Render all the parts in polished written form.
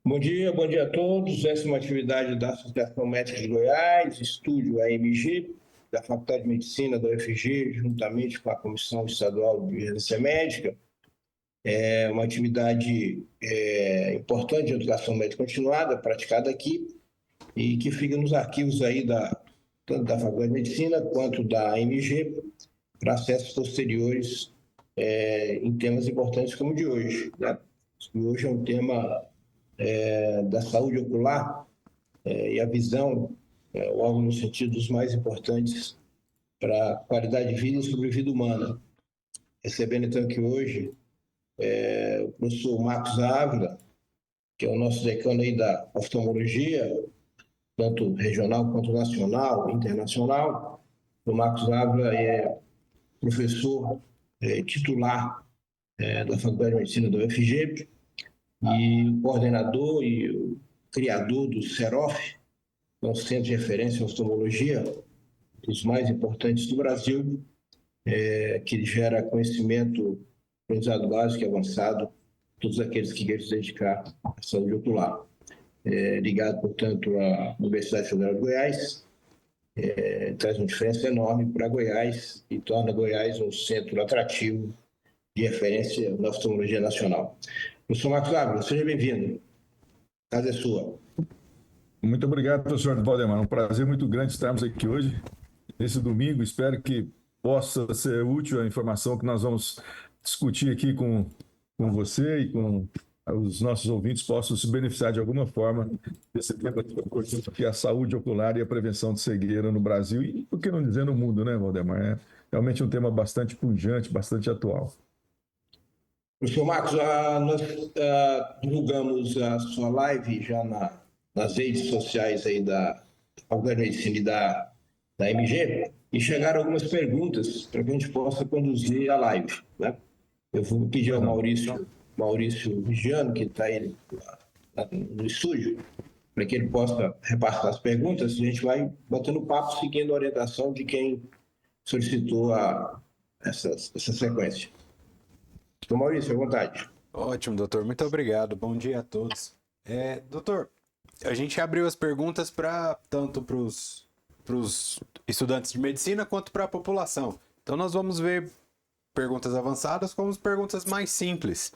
Bom dia a todos. Essa é uma atividade da Associação Médica de Goiás, estúdio AMG, da Faculdade de Medicina da UFG, juntamente com a Comissão Estadual de Residência Médica. É uma atividade importante de educação médica continuada, praticada aqui, e que fica nos arquivos aí tanto da Faculdade de Medicina quanto da AMG, para acessos posteriores em temas importantes como o de hoje, né? E hoje é um tema da saúde ocular e a visão, algo no sentido dos mais importantes para a qualidade de vida e sobrevida humana. Recebendo então aqui hoje o professor Marcos Ávila, que é o nosso decano aí da oftalmologia, tanto regional quanto nacional, internacional. O Marcos Ávila é professor titular da Faculdade de Medicina da UFG e o coordenador e o criador do CEROF, que é um centro de referência em oftalmologia, dos mais importantes do Brasil, que gera conhecimento, aprendizado básico e avançado, todos aqueles que querem se dedicar à saúde ocular. Ligado, portanto, à Universidade Federal de Goiás, traz uma diferença enorme para Goiás e torna Goiás um centro atrativo de referência na oftalmologia nacional. Professor Marcos Ávila, seja bem-vindo. A casa é sua. Muito obrigado, professor Valdemar. Um prazer muito grande estarmos aqui hoje, nesse domingo. Espero que possa ser útil a informação que nós vamos discutir aqui com você e com os nossos ouvintes possam se beneficiar de alguma forma desse tema que é a saúde ocular e a prevenção de cegueira no Brasil e, por que não dizer, no mundo, né, Valdemar? É realmente um tema bastante pujante, bastante atual. Professor Marcos, nós divulgamos a sua live já nas redes sociais aí da Faculdade de Medicina e da MG e chegaram algumas perguntas para que a gente possa conduzir a live, né? Eu vou pedir ao Maurício Vigiano, que está aí no estúdio, para que ele possa repassar as perguntas. A gente vai batendo papo seguindo a orientação de quem solicitou essa sequência. Então, Maurício, à vontade. Ótimo, doutor. Muito obrigado. Bom dia a todos. Doutor, a gente abriu as perguntas tanto para os estudantes de medicina quanto para a população. Então, nós vamos ver perguntas avançadas como perguntas mais simples.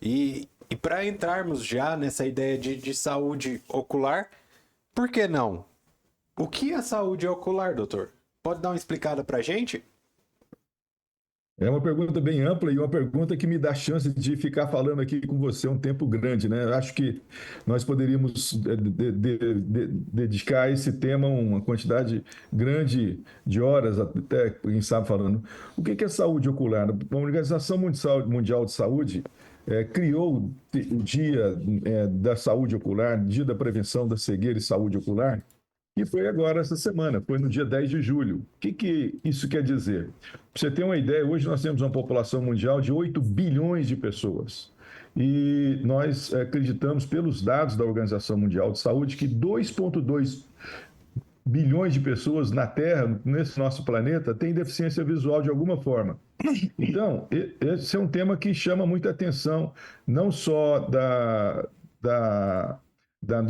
E para entrarmos já nessa ideia de saúde ocular, por que não? O que é saúde ocular, doutor? Pode dar uma explicada para a gente? É uma pergunta bem ampla e uma pergunta que me dá chance de ficar falando aqui com você um tempo grande, né? Eu acho que nós poderíamos dedicar a esse tema uma quantidade grande de horas, até quem sabe falando. O que é saúde ocular? A Organização Mundial de Saúde criou o Dia da Saúde Ocular, Dia da Prevenção da Cegueira e Saúde Ocular, e foi agora essa semana, foi no dia 10 de julho. O que isso quer dizer? Para você ter uma ideia, hoje nós temos uma população mundial de 8 bilhões de pessoas. E nós acreditamos, pelos dados da Organização Mundial de Saúde, que 2,2 bilhões de pessoas na Terra, nesse nosso planeta, têm deficiência visual de alguma forma. Então, esse é um tema que chama muita atenção, não só da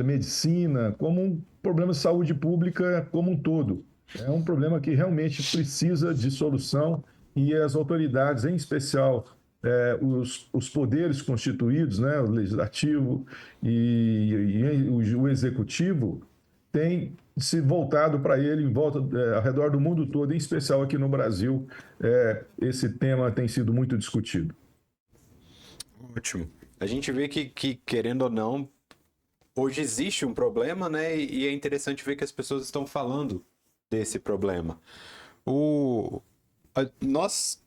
medicina, como um problema de saúde pública como um todo. É um problema que realmente precisa de solução e as autoridades, em especial os poderes constituídos, né, o legislativo e o executivo, têm se voltado para ele ao redor do mundo todo, em especial aqui no Brasil. Esse tema tem sido muito discutido. Ótimo. A gente vê que querendo ou não, hoje existe um problema, né? E é interessante ver que as pessoas estão falando desse problema. Nós,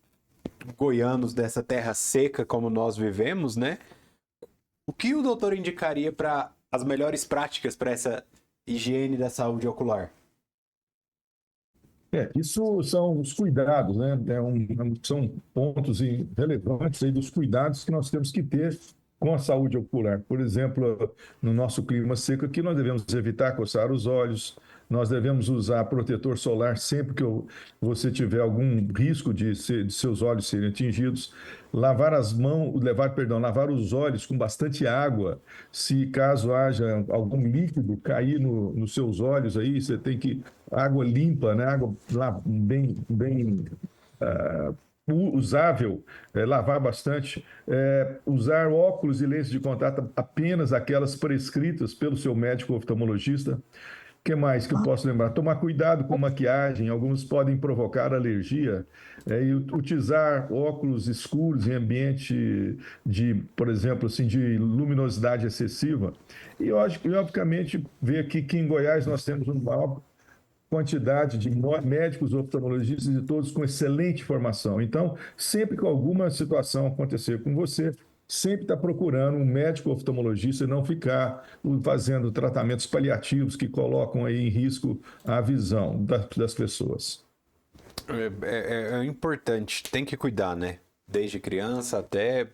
goianos dessa terra seca como nós vivemos, né? O que o doutor indicaria para as melhores práticas para essa higiene da saúde ocular? Isso são os cuidados, né? São pontos relevantes aí dos cuidados que nós temos que ter com a saúde ocular. Por exemplo, no nosso clima seco aqui, nós devemos evitar coçar os olhos, nós devemos usar protetor solar sempre que você tiver algum risco de seus olhos serem atingidos. Lavar as mãos, lavar os olhos com bastante água. Se caso haja algum líquido cair nos seus olhos aí, você tem que água limpa, né? Água lá bem usável, lavar bastante, usar óculos e lentes de contato apenas aquelas prescritas pelo seu médico oftalmologista. O que mais que eu posso lembrar? Tomar cuidado com maquiagem, alguns podem provocar alergia, e utilizar óculos escuros em ambiente por exemplo, assim, de luminosidade excessiva. E, obviamente, ver aqui que em Goiás nós temos uma maior quantidade de médicos oftalmologistas e todos com excelente formação. Então, sempre que alguma situação acontecer com você, sempre está procurando um médico oftalmologista e não ficar fazendo tratamentos paliativos que colocam aí em risco a visão das pessoas. É importante, tem que cuidar, né? Desde criança até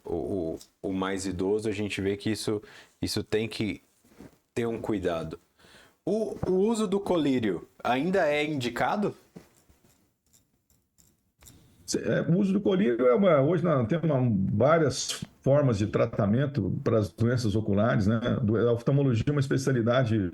o mais idoso, a gente vê que isso tem que ter um cuidado. O uso do colírio ainda é indicado? O uso do colírio hoje nós temos várias formas de tratamento para as doenças oculares, né? A oftalmologia é uma especialidade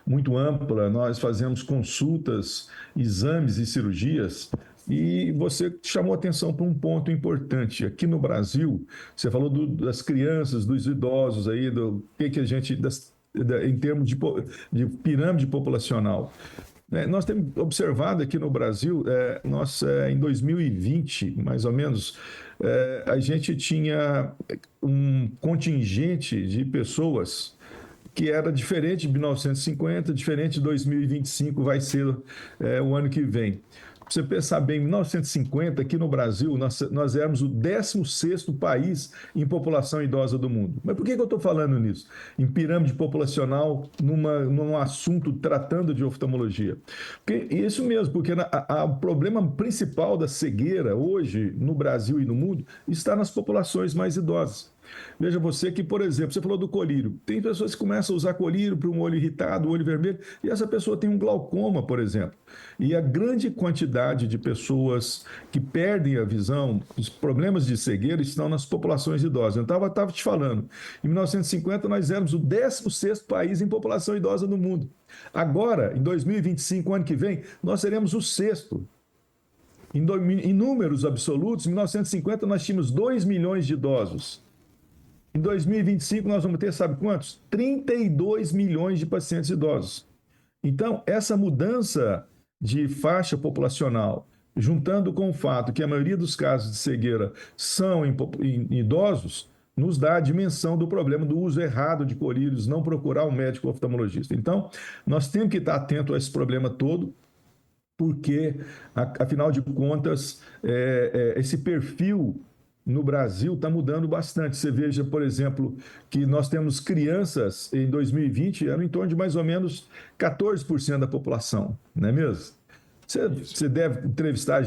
muito ampla, nós fazemos consultas, exames e cirurgias. E você chamou atenção para um ponto importante. Aqui no Brasil, você falou das crianças, dos idosos, aí, do que a gente, em termos de pirâmide populacional. Nós temos observado aqui no Brasil, em 2020, mais ou menos, a gente tinha um contingente de pessoas que era diferente de 1950, diferente de 2025, vai ser o ano que vem. Você pensar bem, em 1950, aqui no Brasil, nós éramos o 16º país em população idosa do mundo. Mas por que eu estou falando nisso? Em pirâmide populacional, num assunto tratando de oftalmologia. Isso mesmo, porque o problema principal da cegueira hoje, no Brasil e no mundo, está nas populações mais idosas. Veja você que, por exemplo, você falou do colírio. Tem pessoas que começam a usar colírio para um olho irritado, olho vermelho, e essa pessoa tem um glaucoma, por exemplo. E a grande quantidade de pessoas que perdem a visão, os problemas de cegueira estão nas populações idosas. Eu estava te falando, em 1950 nós éramos o 16º país em população idosa no mundo. Agora, em 2025, ano que vem, nós seremos o 6º. Em números absolutos, em 1950 nós tínhamos 2 milhões de idosos. Em 2025, nós vamos ter, sabe quantos? 32 milhões de pacientes idosos. Então, essa mudança de faixa populacional, juntando com o fato que a maioria dos casos de cegueira são em idosos, nos dá a dimensão do problema do uso errado de colírios, não procurar um médico oftalmologista. Então, nós temos que estar atento a esse problema todo, porque, afinal de contas, esse perfil no Brasil está mudando bastante. Você veja, por exemplo, que nós temos crianças em 2020, eram em torno de mais ou menos 14% da população, não é mesmo? Você deve entrevistar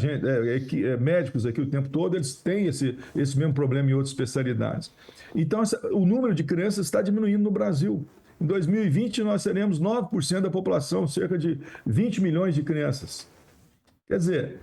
médicos aqui o tempo todo, eles têm esse mesmo problema em outras especialidades. Então, o número de crianças está diminuindo no Brasil. Em 2020, nós teremos 9% da população, cerca de 20 milhões de crianças. Quer dizer,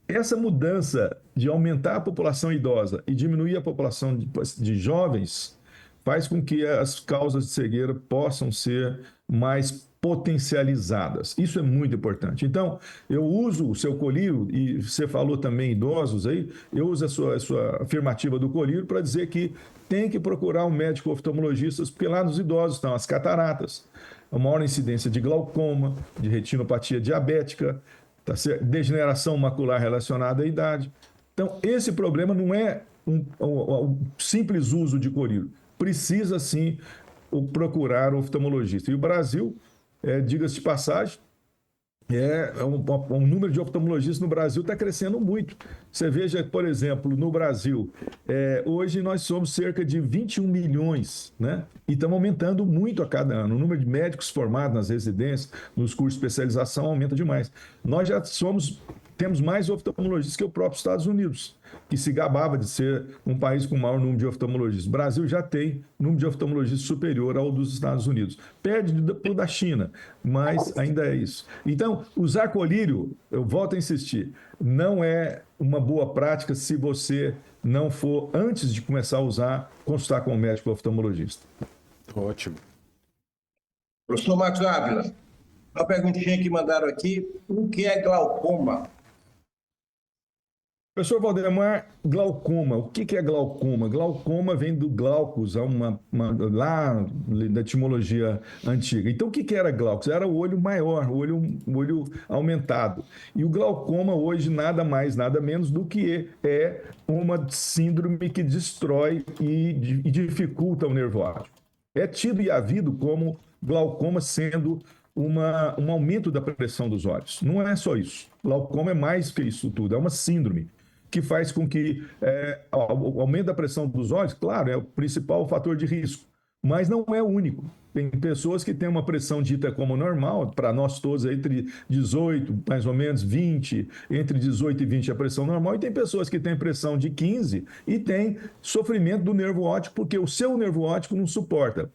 essa mudança de aumentar a população idosa e diminuir a população de jovens faz com que as causas de cegueira possam ser mais potencializadas. Isso é muito importante. Então, eu uso o seu colírio, e você falou também idosos aí, eu uso a sua afirmativa do colírio para dizer que tem que procurar um médico oftalmologista, porque lá nos idosos estão as cataratas, a maior incidência de glaucoma, de retinopatia diabética, tá certo? Degeneração macular relacionada à idade. Então, esse problema não é um simples uso de colírio. Precisa, sim, procurar um oftalmologista. E o Brasil, diga-se de passagem, um número de oftalmologistas no Brasil está crescendo muito. Você veja, por exemplo, no Brasil, hoje nós somos cerca de 21 milhões, né? E estamos aumentando muito a cada ano. O número de médicos formados nas residências, nos cursos de especialização, aumenta demais. Nós já somos temos mais oftalmologistas que o próprio Estados Unidos, que se gabava de ser um país com o maior número de oftalmologistas. O Brasil já tem número de oftalmologistas superior ao dos Estados Unidos. Perde para o da China, mas ainda é isso. Então, usar colírio, eu volto a insistir, não é uma boa prática se você não for, antes de começar a usar, consultar com o médico oftalmologista. Ótimo. Professor Marcos Ávila, uma perguntinha que mandaram aqui. O que é glaucoma? Professor Valdemar, glaucoma. O que é glaucoma? Glaucoma vem do glaucus, lá da etimologia antiga. Então, o que era glaucus? Era o olho maior, o olho aumentado. E o glaucoma hoje nada mais, nada menos do que é uma síndrome que destrói e dificulta o nervo óptico. É tido e havido como glaucoma sendo um aumento da pressão dos olhos. Não é só isso. Glaucoma é mais que isso tudo, é uma síndrome que faz com que o aumento da pressão dos olhos, claro, é o principal fator de risco, mas não é o único. Tem pessoas que têm uma pressão dita como normal, para nós todos, entre 18, mais ou menos, 20, entre 18 e 20 é a pressão normal, e tem pessoas que têm pressão de 15 e têm sofrimento do nervo óptico, porque o seu nervo óptico não suporta.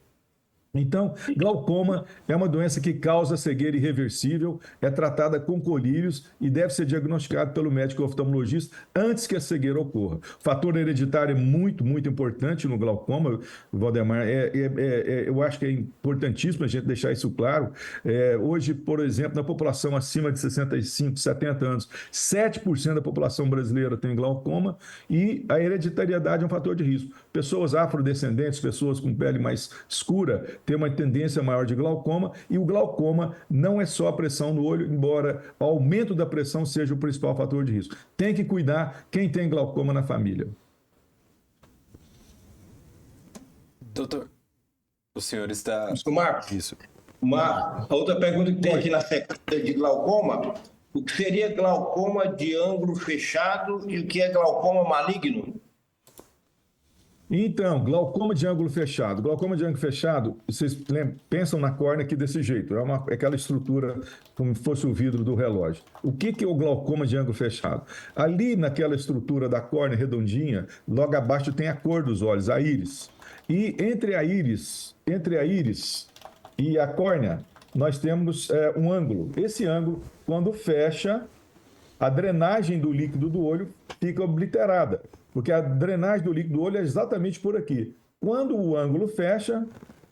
Então, glaucoma é uma doença que causa cegueira irreversível, é tratada com colírios e deve ser diagnosticado pelo médico oftalmologista antes que a cegueira ocorra. O fator hereditário é muito, muito importante no glaucoma, Valdemar. Eu acho que é importantíssimo a gente deixar isso claro. Hoje, por exemplo, na população acima de 65, 70 anos, 7% da população brasileira tem glaucoma e a hereditariedade é um fator de risco. Pessoas afrodescendentes, pessoas com pele mais escura, tem uma tendência maior de glaucoma, e o glaucoma não é só a pressão no olho, embora o aumento da pressão seja o principal fator de risco. Tem que cuidar quem tem glaucoma na família. Doutor, o senhor está... Professor Marcos, Isso. a outra pergunta que tem aqui na sequência de glaucoma, o que seria glaucoma de ângulo fechado e o que é glaucoma maligno? Então, glaucoma de ângulo fechado. Glaucoma de ângulo fechado, vocês pensam na córnea aqui desse jeito. É aquela estrutura como se fosse o vidro do relógio. O que é o glaucoma de ângulo fechado? Ali naquela estrutura da córnea redondinha, logo abaixo tem a cor dos olhos, a íris. E entre a íris e a córnea, nós temos um ângulo. Esse ângulo, quando fecha, a drenagem do líquido do olho fica obliterada, porque a drenagem do líquido do olho é exatamente por aqui. Quando o ângulo fecha,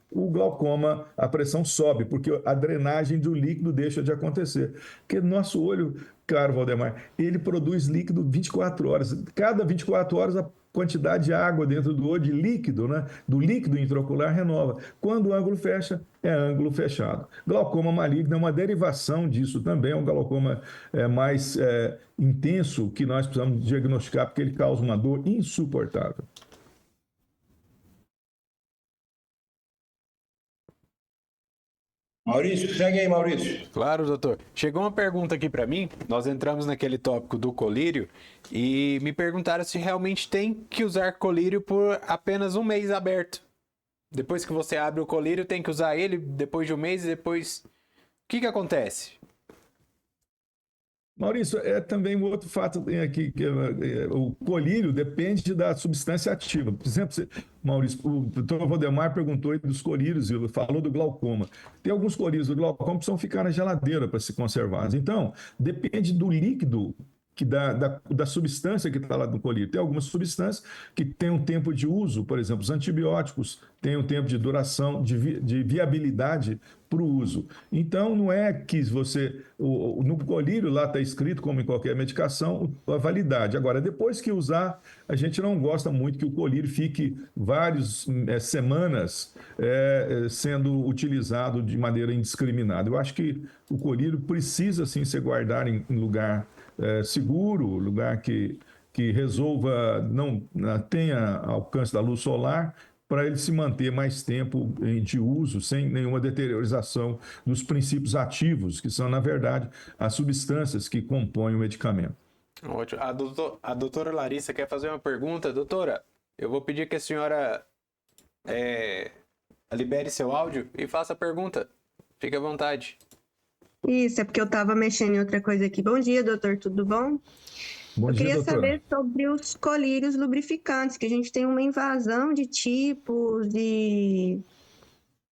o glaucoma, a pressão sobe, porque a drenagem do líquido deixa de acontecer. Porque nosso olho, caro Valdemar, ele produz líquido 24 horas. Cada 24 horas a quantidade de água dentro do olho, de líquido, né? Do líquido intraocular renova. Quando o ângulo fecha, é ângulo fechado. Glaucoma maligno é uma derivação disso também, é um glaucoma mais intenso que nós precisamos diagnosticar porque ele causa uma dor insuportável. Maurício, segue aí, Maurício. Claro, doutor. Chegou uma pergunta aqui para mim. Nós entramos naquele tópico do colírio e me perguntaram se realmente tem que usar colírio por apenas um mês aberto. Depois que você abre o colírio, tem que usar ele depois de um mês e depois... O que acontece? Maurício, também um outro fato aqui, que o colírio depende da substância ativa. Por exemplo, Maurício, o doutor Valdemar perguntou aí dos colírios, ele falou do glaucoma. Tem alguns colírios do glaucoma que precisam ficar na geladeira para se conservar. Então, depende do líquido, da substância que está lá no colírio. Tem algumas substâncias que têm um tempo de uso, por exemplo, os antibióticos têm um tempo de duração, de viabilidade para o uso. Então, não é que você... No colírio lá está escrito, como em qualquer medicação, a validade. Agora, depois que usar, a gente não gosta muito que o colírio fique várias semanas sendo utilizado de maneira indiscriminada. Eu acho que o colírio precisa, sim, ser guardado em lugar seguro, lugar que resolva, não tenha alcance da luz solar, para ele se manter mais tempo de uso, sem nenhuma deteriorização dos princípios ativos, que são, na verdade, as substâncias que compõem o medicamento. Ótimo. A doutora Larissa quer fazer uma pergunta. Doutora, eu vou pedir que a senhora libere seu áudio e faça a pergunta. Fique à vontade. Isso, é porque eu estava mexendo em outra coisa aqui. Bom dia, doutor, tudo bom? Bom Eu dia, queria doutora. saber sobre os colírios lubrificantes, que a gente tem uma invasão de tipos, de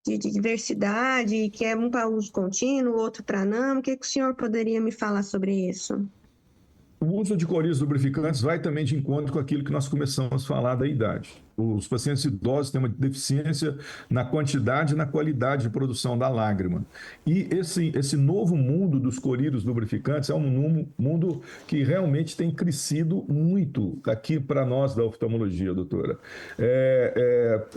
diversidade, que é um para uso contínuo, outro para não. O que que o senhor poderia me falar sobre isso? O uso de colírios lubrificantes vai também de encontro com aquilo que nós começamos a falar da idade. Os pacientes idosos têm uma deficiência na quantidade e na qualidade de produção da lágrima. E esse novo mundo dos colírios lubrificantes é um mundo que realmente tem crescido muito aqui para nós da oftalmologia, doutora.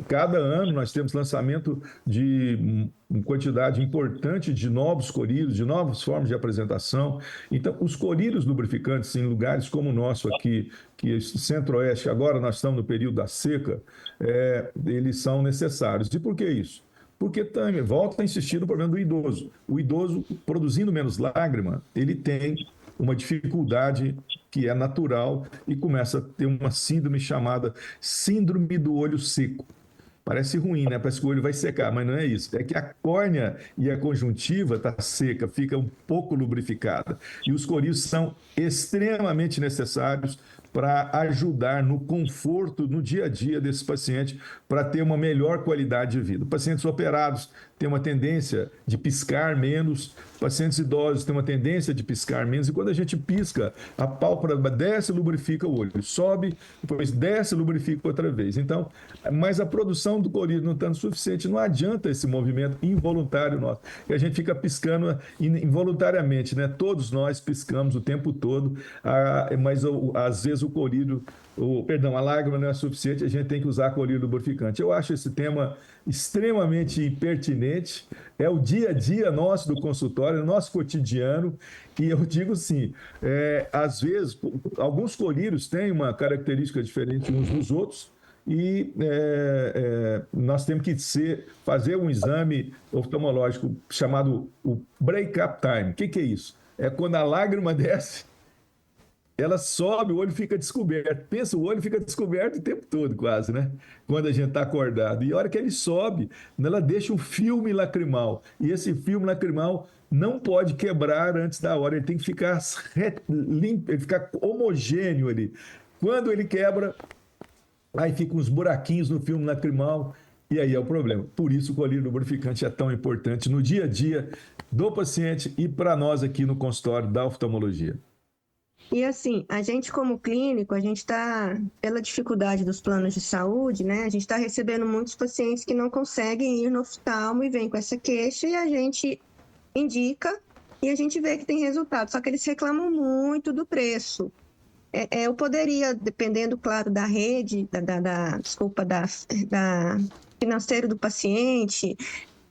Cada ano nós temos lançamento de uma quantidade importante de novos colírios, de novas formas de apresentação. Então, os colírios lubrificantes em lugares como o nosso aqui, que é centro-oeste, agora nós estamos no período da seca, eles são necessários. E por que isso? Porque também, volta a insistir no problema do idoso. O idoso, produzindo menos lágrima, ele tem uma dificuldade que é natural e começa a ter uma síndrome chamada síndrome do olho seco. Parece ruim, né? Parece que o olho vai secar, mas não é isso. É que a córnea e a conjuntiva está seca, fica um pouco lubrificada. E os colírios são extremamente necessários para ajudar no conforto no dia a dia desse paciente, para ter uma melhor qualidade de vida. Pacientes operados têm uma tendência de piscar menos, pacientes idosos têm uma tendência de piscar menos, e quando a gente pisca, a pálpebra desce e lubrifica o olho, sobe, depois desce e lubrifica outra vez. Então, mas a produção do colírio não estando suficiente, não adianta esse movimento involuntário nosso, e a gente fica piscando involuntariamente, né? Todos nós piscamos o tempo todo, mas às vezes o colírio, a lágrima não é suficiente, a gente tem que usar colírio lubrificante. Eu acho esse tema extremamente pertinente, é o dia a dia nosso do consultório, nosso cotidiano, e eu digo sim, às vezes, alguns colírios têm uma característica diferente uns dos outros, e nós temos que fazer um exame oftalmológico chamado o break-up time. O que é isso? É quando a lágrima desce, ela sobe, o olho fica descoberto. Pensa, o olho fica descoberto o tempo todo, quase, né? Quando a gente está acordado. E a hora que ele sobe, ela deixa um filme lacrimal. E esse filme lacrimal não pode quebrar antes da hora. Ele tem que ficar limpo, ele ficar homogêneo ali. Quando ele quebra, aí ficam uns buraquinhos no filme lacrimal. E aí é o problema. Por isso o colírio lubrificante é tão importante no dia a dia do paciente e para nós aqui no consultório da oftalmologia. E assim, a gente como clínico, a gente está, pela dificuldade dos planos de saúde, né? A gente está recebendo muitos pacientes que não conseguem ir no oftalmo e vêm com essa queixa e a gente indica e a gente vê que tem resultado. Só que eles reclamam muito do preço. Eu poderia, dependendo, claro, da rede, desculpa, da financeiro do paciente,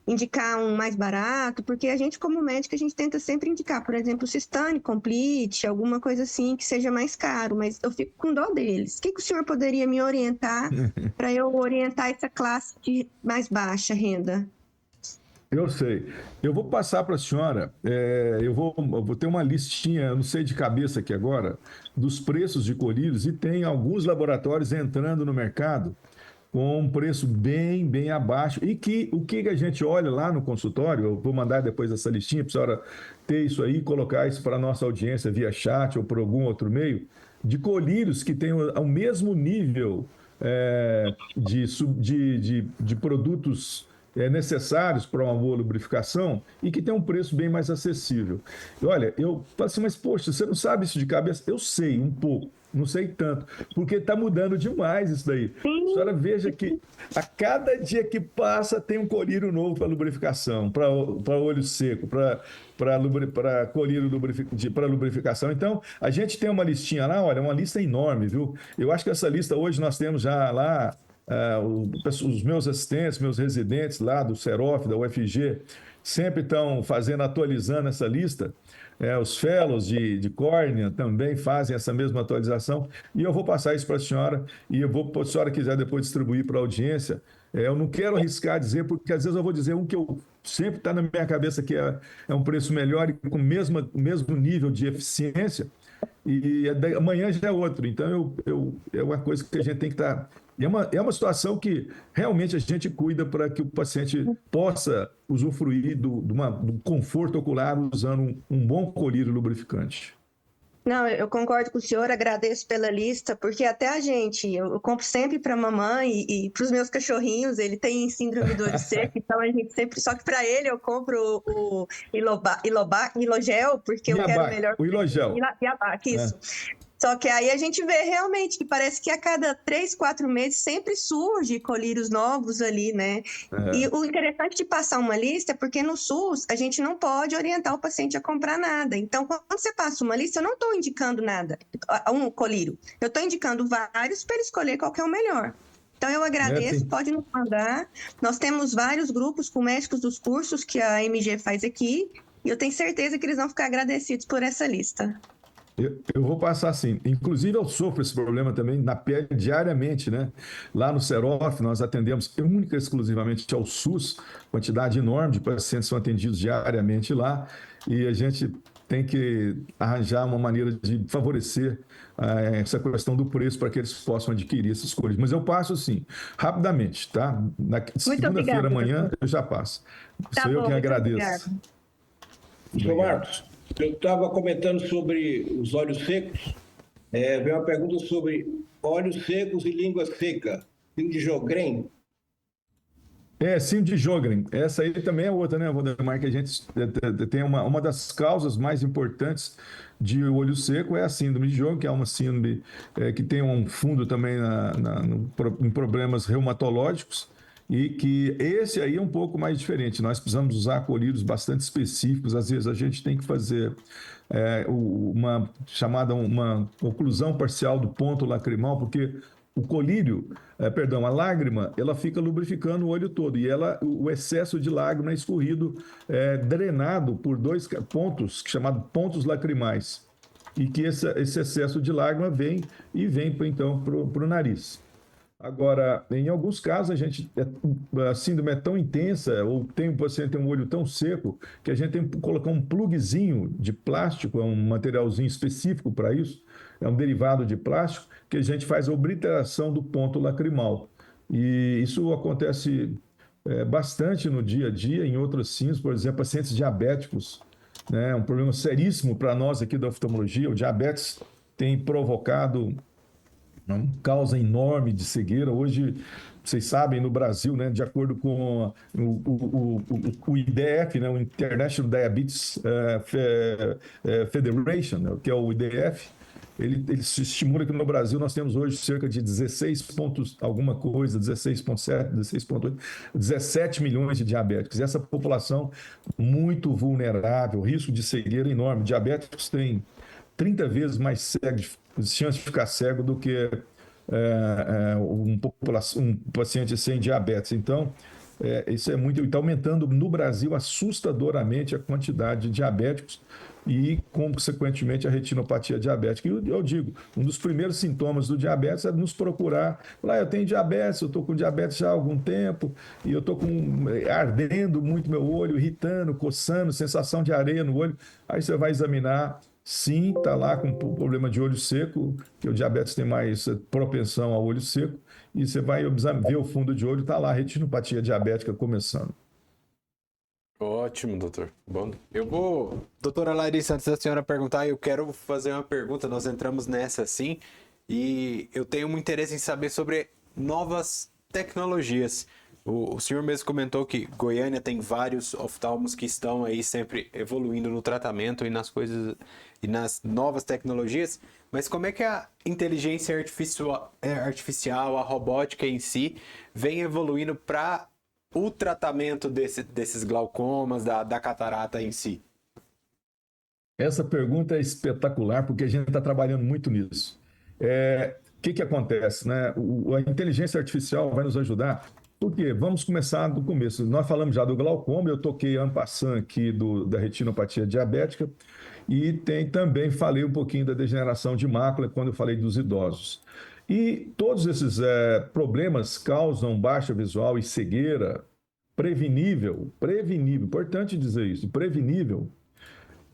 indicar um mais barato, porque a gente, como médico, a gente tenta sempre indicar, por exemplo, Systane Complete, alguma coisa assim que seja mais caro, mas eu fico com dó deles. O que o senhor poderia me orientar para eu orientar essa classe de mais baixa renda? Eu sei. Eu vou passar para a senhora, eu vou ter uma listinha, eu não sei de cabeça aqui agora, dos preços de colírios, e tem alguns laboratórios entrando no mercado com um preço bem, bem abaixo. E o que a gente olha lá no consultório, eu vou mandar depois essa listinha para a senhora ter isso aí, colocar isso para a nossa audiência via chat ou por algum outro meio, de colírios que tenham o mesmo nível de produtos necessários para uma boa lubrificação e que tem um preço bem mais acessível. E olha, eu falo assim, mas poxa, você não sabe isso de cabeça? Eu sei um pouco, não sei tanto, porque está mudando demais isso daí. A senhora veja que a cada dia que passa tem um colírio novo para lubrificação, para olho seco, para colírio para lubrificação. Então, a gente tem uma listinha lá, olha, uma lista enorme, viu? Eu acho que essa lista hoje nós temos já lá os meus assistentes, meus residentes lá do Serof, da UFG, sempre estão atualizando essa lista. Os fellows de córnea também fazem essa mesma atualização. E eu vou passar isso para a senhora, e eu vou, se a senhora quiser depois distribuir para a audiência. Eu não quero arriscar dizer, porque às vezes eu vou dizer um que eu sempre está na minha cabeça que é um preço melhor e com o mesmo nível de eficiência, e amanhã já é outro. Então, é uma coisa que a gente tem que estar É uma situação que realmente a gente cuida para que o paciente possa usufruir do conforto ocular usando um bom colírio lubrificante. Não, eu concordo com o senhor, agradeço pela lista, porque até a gente, eu compro sempre para a mamãe e para os meus cachorrinhos, ele tem síndrome do olho seco, então a gente sempre, só que para ele eu compro o Ilogel, porque eu quero o melhor. O Ilogel. Iabac, isso. Só que aí a gente vê realmente que parece que a cada 3, 4 meses sempre surge colírios novos ali, né? E o interessante de passar uma lista é porque no SUS a gente não pode orientar o paciente a comprar nada. Então, quando você passa uma lista, eu não estou indicando nada, um colírio. Eu estou indicando vários para ele escolher qual que é o melhor. Então, eu agradeço, pode nos mandar. Nós temos vários grupos com médicos dos cursos que a MG faz aqui, e eu tenho certeza que eles vão ficar agradecidos por essa lista. Eu vou passar assim. Inclusive, eu sofro esse problema também na pele diariamente, né? Lá no Serof, nós atendemos única e exclusivamente ao SUS, quantidade enorme de pacientes são atendidos diariamente lá, e a gente tem que arranjar uma maneira de favorecer essa questão do preço para que eles possam adquirir essas cores. Mas eu passo assim, rapidamente, tá? Na segunda-feira amanhã eu já passo. Sou eu quem agradeço. Sr. Marcos, eu estava comentando sobre os olhos secos. Veio uma pergunta sobre olhos secos e língua seca. Síndrome de Sjögren. Síndrome de Sjögren. Essa aí também é outra, né, Valdemar? Que a gente tem uma das causas mais importantes de olho seco é a síndrome de Sjögren, que é uma síndrome que tem um fundo também em problemas reumatológicos. E que esse aí é um pouco mais diferente. Nós precisamos usar colírios bastante específicos. Às vezes a gente tem que fazer uma oclusão parcial do ponto lacrimal, porque o colírio, a lágrima, ela fica lubrificando o olho todo. E o excesso de lágrima é escorrido, drenado por 2 pontos, chamados pontos lacrimais. E que esse excesso de lágrima vem então para o nariz. Agora, em alguns casos, a síndrome é tão intensa, ou o paciente tem um olho tão seco, que a gente tem que colocar um pluguezinho de plástico, é um materialzinho específico para isso, é um derivado de plástico, que a gente faz a obliteração do ponto lacrimal. E isso acontece bastante no dia a dia, em outros síndromes, por exemplo, pacientes diabéticos, né? É um problema seríssimo para nós aqui da oftalmologia. O diabetes tem provocado uma causa enorme de cegueira. Hoje, vocês sabem, no Brasil, né, de acordo com o IDF, né, o International Diabetes Federation, né, que é o IDF, ele se estimula que no Brasil nós temos hoje cerca de 16 pontos, alguma coisa, 16,7, 16,8, 17 milhões de diabéticos. E essa população muito vulnerável, risco de cegueira enorme. Diabéticos têm 30 vezes mais chance de ficar cego do que um paciente sem diabetes. Então, isso é muito. Está aumentando no Brasil assustadoramente a quantidade de diabéticos e, consequentemente, a retinopatia diabética. E eu digo, um dos primeiros sintomas do diabetes é nos procurar. Falar, eu tenho diabetes, eu estou com diabetes já há algum tempo, e eu estou ardendo muito meu olho, irritando, coçando, sensação de areia no olho. Aí você vai examinar. Sim, está lá com problema de olho seco, que o diabetes tem mais propensão ao olho seco, e você vai ver o fundo de olho, está lá a retinopatia diabética começando. Ótimo, doutor. Bom, doutora Larissa, antes da senhora perguntar, eu quero fazer uma pergunta, nós entramos nessa sim, e eu tenho um interesse em saber sobre novas tecnologias. O senhor mesmo comentou que Goiânia tem vários oftalmos que estão aí sempre evoluindo no tratamento e nas coisas e nas novas tecnologias, mas como é que a inteligência artificial, a robótica em si, vem evoluindo para o tratamento desses glaucomas, da catarata em si? Essa pergunta é espetacular, porque a gente está trabalhando muito nisso. O que acontece, né? A inteligência artificial vai nos ajudar. Por quê? Vamos começar do começo. Nós falamos já do glaucoma, eu toquei en passant aqui da retinopatia diabética e também falei um pouquinho da degeneração de mácula quando eu falei dos idosos. E todos esses problemas causam baixa visual e cegueira prevenível, importante dizer isso, prevenível,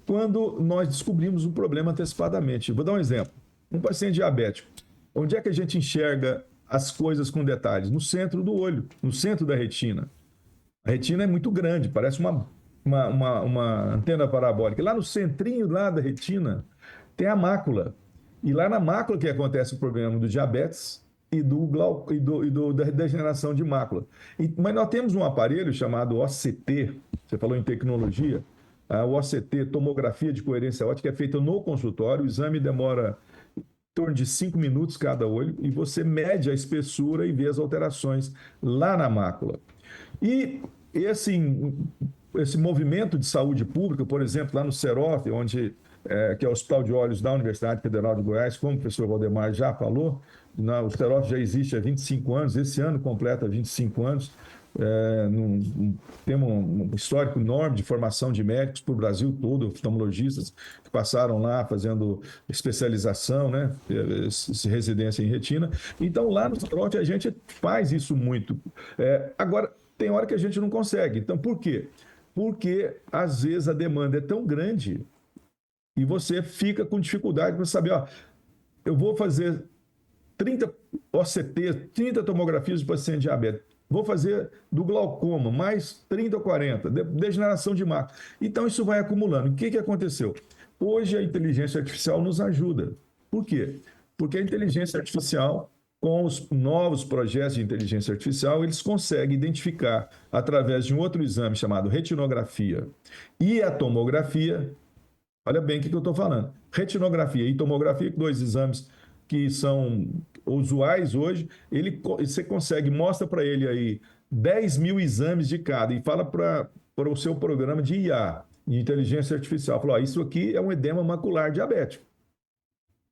quando nós descobrimos um problema antecipadamente. Vou dar um exemplo. Um paciente diabético, onde é que a gente enxerga as coisas com detalhes? No centro do olho, no centro da retina. A retina é muito grande, parece uma antena parabólica. Lá no centrinho lá da retina tem a mácula. E lá na mácula que acontece o problema do diabetes da degeneração de mácula. Mas nós temos um aparelho chamado OCT, você falou em tecnologia, o OCT, tomografia de coerência óptica, é feita no consultório, o exame demora em torno de 5 minutos cada olho, e você mede a espessura e vê as alterações lá na mácula. E esse movimento de saúde pública, por exemplo, lá no CEROF, que é o Hospital de Olhos da Universidade Federal de Goiás, como o professor Valdemar já falou, o CEROF já existe há 25 anos, esse ano completa 25 anos, temos um histórico enorme de formação de médicos para o Brasil todo, oftalmologistas que passaram lá fazendo especialização, né, residência em retina. Então, lá no CEROF a gente faz isso muito. Agora, tem hora que a gente não consegue. Então, por quê? Porque, às vezes, a demanda é tão grande e você fica com dificuldade para saber, eu vou fazer 30 OCT, 30 tomografias de paciente diabético, vou fazer do glaucoma, mais 30 ou 40, degeneração de mácula. Então, isso vai acumulando. O que aconteceu? Hoje, a inteligência artificial nos ajuda. Por quê? Porque a inteligência artificial, com os novos projetos de inteligência artificial, eles conseguem identificar, através de um outro exame chamado retinografia e a tomografia. Olha bem o que eu estou falando. Retinografia e tomografia, 2 exames que são usuais hoje, você consegue, mostra para ele aí 10 mil exames de cada e fala para o seu programa de IA, de inteligência artificial, fala, isso aqui é um edema macular diabético.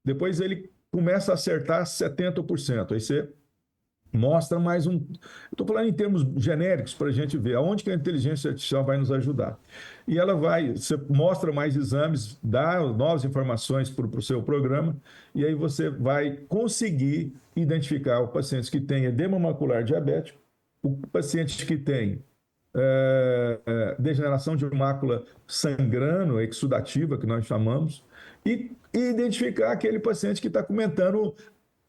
Depois ele começa a acertar 70%. Aí você mostra mais um... Estou falando em termos genéricos para a gente ver aonde que a inteligência artificial vai nos ajudar. E ela você mostra mais exames, dá novas informações para o seu programa, e aí você vai conseguir identificar os pacientes que têm edema macular diabético, o paciente que tem degeneração de mácula sangrando, exudativa, que nós chamamos, e identificar aquele paciente que está comentando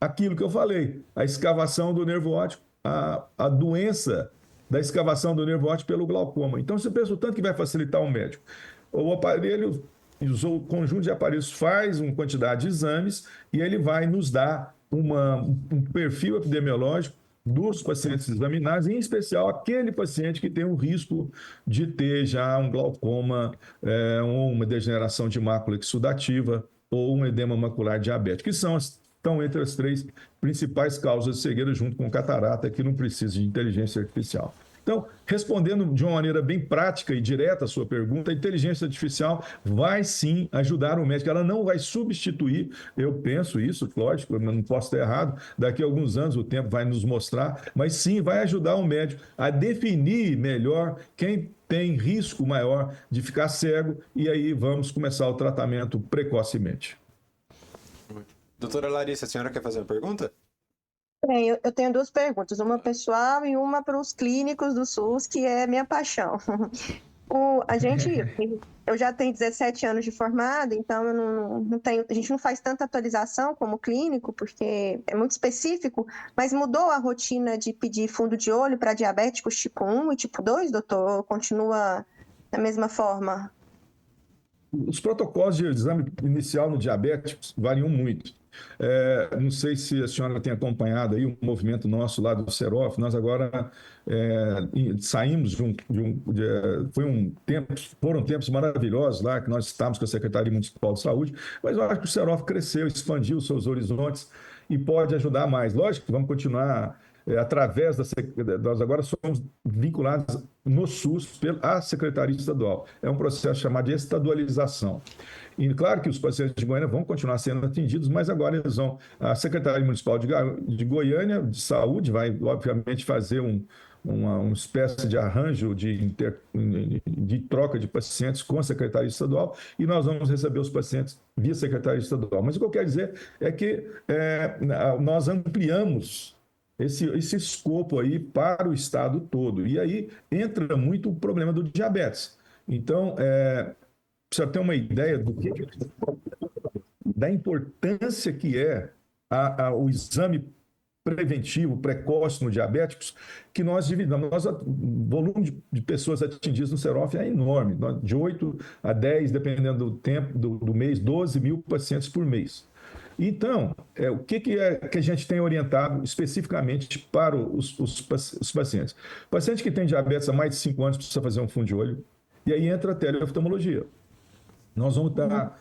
aquilo que eu falei, a escavação do nervo óptico, a doença da escavação do nervo óptico pelo glaucoma. Então, você pensa o tanto que vai facilitar o médico. O aparelho, o conjunto de aparelhos faz uma quantidade de exames e ele vai nos dar um perfil epidemiológico dos pacientes examinados, em especial aquele paciente que tem o risco de ter já um glaucoma, ou uma degeneração de mácula exudativa ou um edema macular diabético, que estão entre as 3 principais causas de cegueira, junto com catarata, que não precisa de inteligência artificial. Então, respondendo de uma maneira bem prática e direta a sua pergunta, a inteligência artificial vai sim ajudar o médico. Ela não vai substituir, eu penso isso, lógico, eu não posso estar errado, daqui a alguns anos o tempo vai nos mostrar, mas sim vai ajudar o médico a definir melhor quem tem risco maior de ficar cego, e aí vamos começar o tratamento precocemente. Doutora Larissa, a senhora quer fazer uma pergunta? Bem, eu tenho 2 perguntas, uma pessoal e uma para os clínicos do SUS, que é minha paixão. Eu já tenho 17 anos de formada, então eu não tenho, a gente não faz tanta atualização como clínico, porque é muito específico, mas mudou a rotina de pedir fundo de olho para diabéticos tipo 1 e tipo 2, doutor? Ou continua da mesma forma? Os protocolos de exame inicial no diabéticos variam muito. Não sei se a senhora tem acompanhado aí o movimento nosso lá do CEROF. Nós agora saímos foram tempos maravilhosos lá, que nós estávamos com a Secretaria Municipal de Saúde, mas eu acho que o CEROF cresceu, expandiu os seus horizontes e pode ajudar mais. Lógico que vamos continuar através nós agora somos vinculados no SUS à Secretaria Estadual. É um processo chamado de estadualização. E claro que os pacientes de Goiânia vão continuar sendo atendidos, mas agora a Secretaria Municipal de Goiânia, de Saúde, vai, obviamente, fazer uma espécie de arranjo de troca de pacientes com a Secretaria Estadual, e nós vamos receber os pacientes via Secretaria Estadual. Mas o que eu quero dizer é que nós ampliamos esse escopo aí para o estado todo. E aí entra muito o problema do diabetes. Então, precisa ter uma ideia da importância que é o exame preventivo, precoce no diabéticos, que nós dividimos. O volume de pessoas atingidas no Serof é enorme, de 8 a 10, dependendo do tempo do mês, 12 mil pacientes por mês. Então, o que a gente tem orientado especificamente para os pacientes? O paciente que tem diabetes há mais de 5 anos precisa fazer um fundo de olho, e aí entra a teleoftalmologia. Nós vamos estar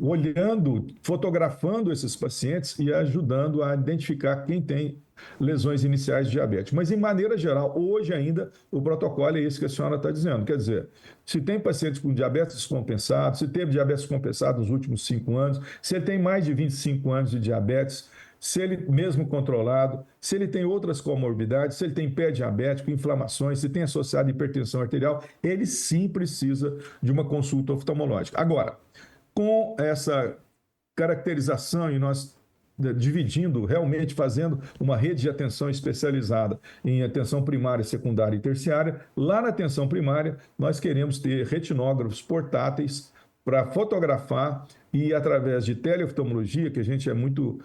olhando, fotografando esses pacientes e ajudando a identificar quem tem lesões iniciais de diabetes. Mas, em maneira geral, hoje ainda, o protocolo é esse que a senhora está dizendo. Quer dizer, se tem pacientes com diabetes descompensado, se teve diabetes descompensado nos últimos 5 anos, se ele tem mais de 25 anos de diabetes, se ele mesmo controlado, se ele tem outras comorbidades, se ele tem pé diabético, inflamações, se tem associado hipertensão arterial, ele sim precisa de uma consulta oftalmológica. Agora, com essa caracterização e nós dividindo, realmente fazendo uma rede de atenção especializada em atenção primária, secundária e terciária, lá na atenção primária nós queremos ter retinógrafos portáteis para fotografar e através de teleoftalmologia, que a gente é muito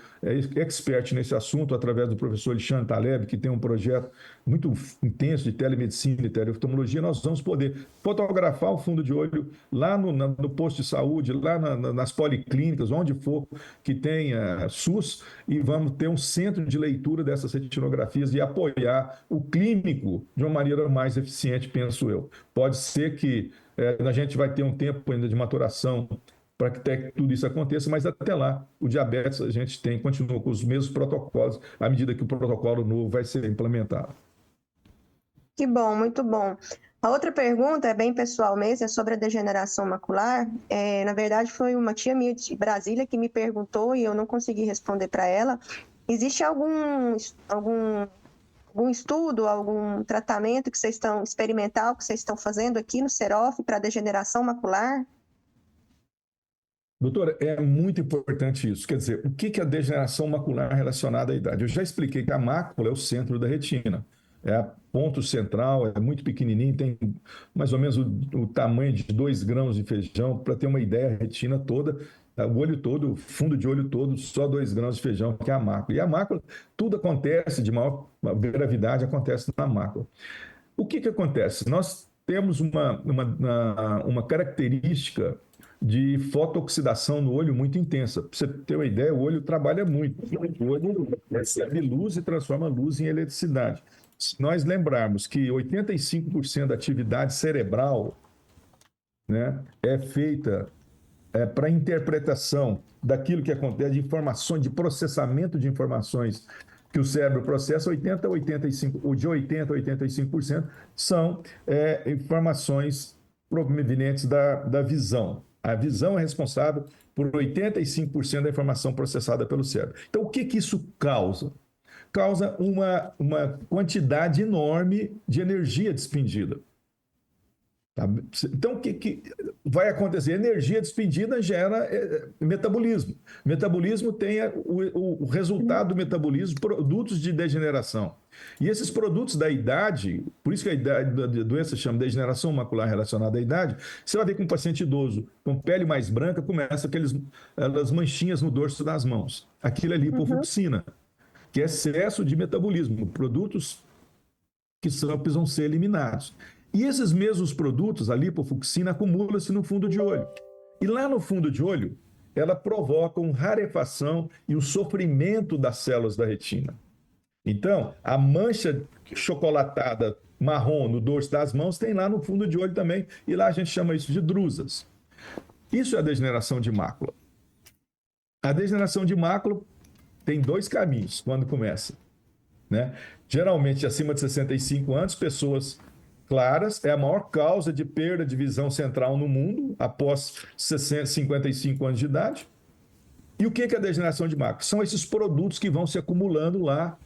expert nesse assunto, através do professor Alexandre Taleb, que tem um projeto muito intenso de telemedicina e teleoftalmologia, nós vamos poder fotografar o fundo de olho lá no posto de saúde, lá nas policlínicas, onde for que tenha SUS, e vamos ter um centro de leitura dessas retinografias e apoiar o clínico de uma maneira mais eficiente, penso eu. Pode ser que a gente vai ter um tempo ainda de maturação para que tudo isso aconteça, mas até lá o diabetes a gente continua com os mesmos protocolos à medida que o protocolo novo vai ser implementado. Que bom, muito bom. A outra pergunta é bem pessoal mesmo, é sobre a degeneração macular. Na verdade, foi uma tia minha de Brasília que me perguntou e eu não consegui responder para ela. Existe algum estudo, algum tratamento que vocês estão experimental que vocês estão fazendo aqui no Serof para degeneração macular? Doutora, é muito importante isso. Quer dizer, o que é a degeneração macular relacionada à idade? Eu já expliquei que a mácula é o centro da retina. É o ponto central, é muito pequenininho, tem mais ou menos o tamanho de 2 grãos de feijão. Para ter uma ideia, a retina toda, o olho todo, o fundo de olho todo, só 2 grãos de feijão, que é a mácula. E a mácula, tudo acontece de maior gravidade, acontece na mácula. O que acontece? Nós temos uma característica de fotooxidação no olho muito intensa. Para você ter uma ideia, o olho trabalha muito. O olho recebe luz e transforma luz em eletricidade. Se nós lembrarmos que 85% da atividade cerebral, né, é feita para interpretação daquilo que acontece, de informações, de processamento de informações que o cérebro processa, 80 a 85% são informações provenientes da visão. A visão é responsável por 85% da informação processada pelo cérebro. Então, o que isso causa? Causa uma quantidade enorme de energia despendida. Tá? Então, o que vai acontecer? Energia despendida gera metabolismo. Metabolismo tem o resultado do metabolismo, produtos de degeneração. E esses produtos da idade, por isso que a doença chama degeneração macular relacionada à idade, você vai ver que um paciente idoso com pele mais branca começa aquelas manchinhas no dorso das mãos. Aquilo é lipofucsina, que é excesso de metabolismo, produtos que precisam ser eliminados. E esses mesmos produtos, a lipofucsina, acumula-se no fundo de olho. E lá no fundo de olho, ela provoca uma rarefação e o sofrimento das células da retina. Então, a mancha chocolatada marrom no dorso das mãos tem lá no fundo de olho também, e lá a gente chama isso de drusas. Isso é a degeneração de mácula. A degeneração de mácula tem 2 caminhos quando começa, né? Geralmente, acima de 65 anos, pessoas claras, é a maior causa de perda de visão central no mundo após 55 anos de idade. E o que é a degeneração de mácula? São esses produtos que vão se acumulando lá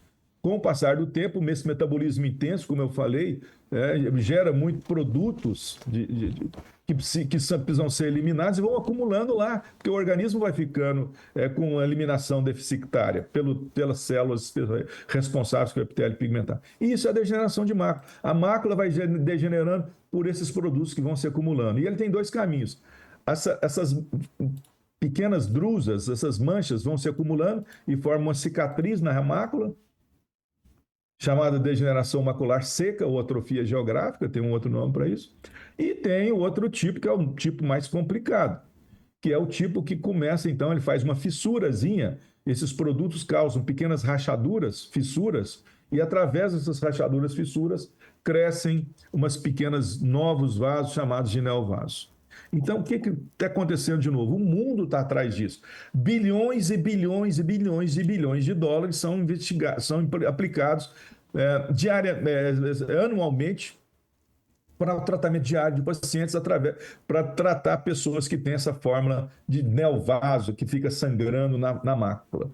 com o passar do tempo. Esse metabolismo intenso, como eu falei, gera muitos produtos que precisam ser eliminados e vão acumulando lá, porque o organismo vai ficando com a eliminação deficitária pelas células responsáveis pelo epitélio pigmentado. E isso é a degeneração de mácula. A mácula vai degenerando por esses produtos que vão se acumulando. E ele tem 2 caminhos. Essas pequenas drusas, essas manchas vão se acumulando e formam uma cicatriz na mácula, chamada degeneração macular seca ou atrofia geográfica, tem um outro nome para isso. E tem o outro tipo, que é um tipo mais complicado, que é o tipo que começa, então, ele faz uma fissurazinha, esses produtos causam pequenas rachaduras, fissuras, e através dessas rachaduras, fissuras, crescem umas pequenas novos vasos chamados de neovasos. Então, o que está acontecendo de novo? O mundo está atrás disso. Bilhões e bilhões e bilhões e bilhões de dólares são aplicados anualmente para o tratamento diário de pacientes, para tratar pessoas que têm essa fórmula de neovaso, que fica sangrando na mácula.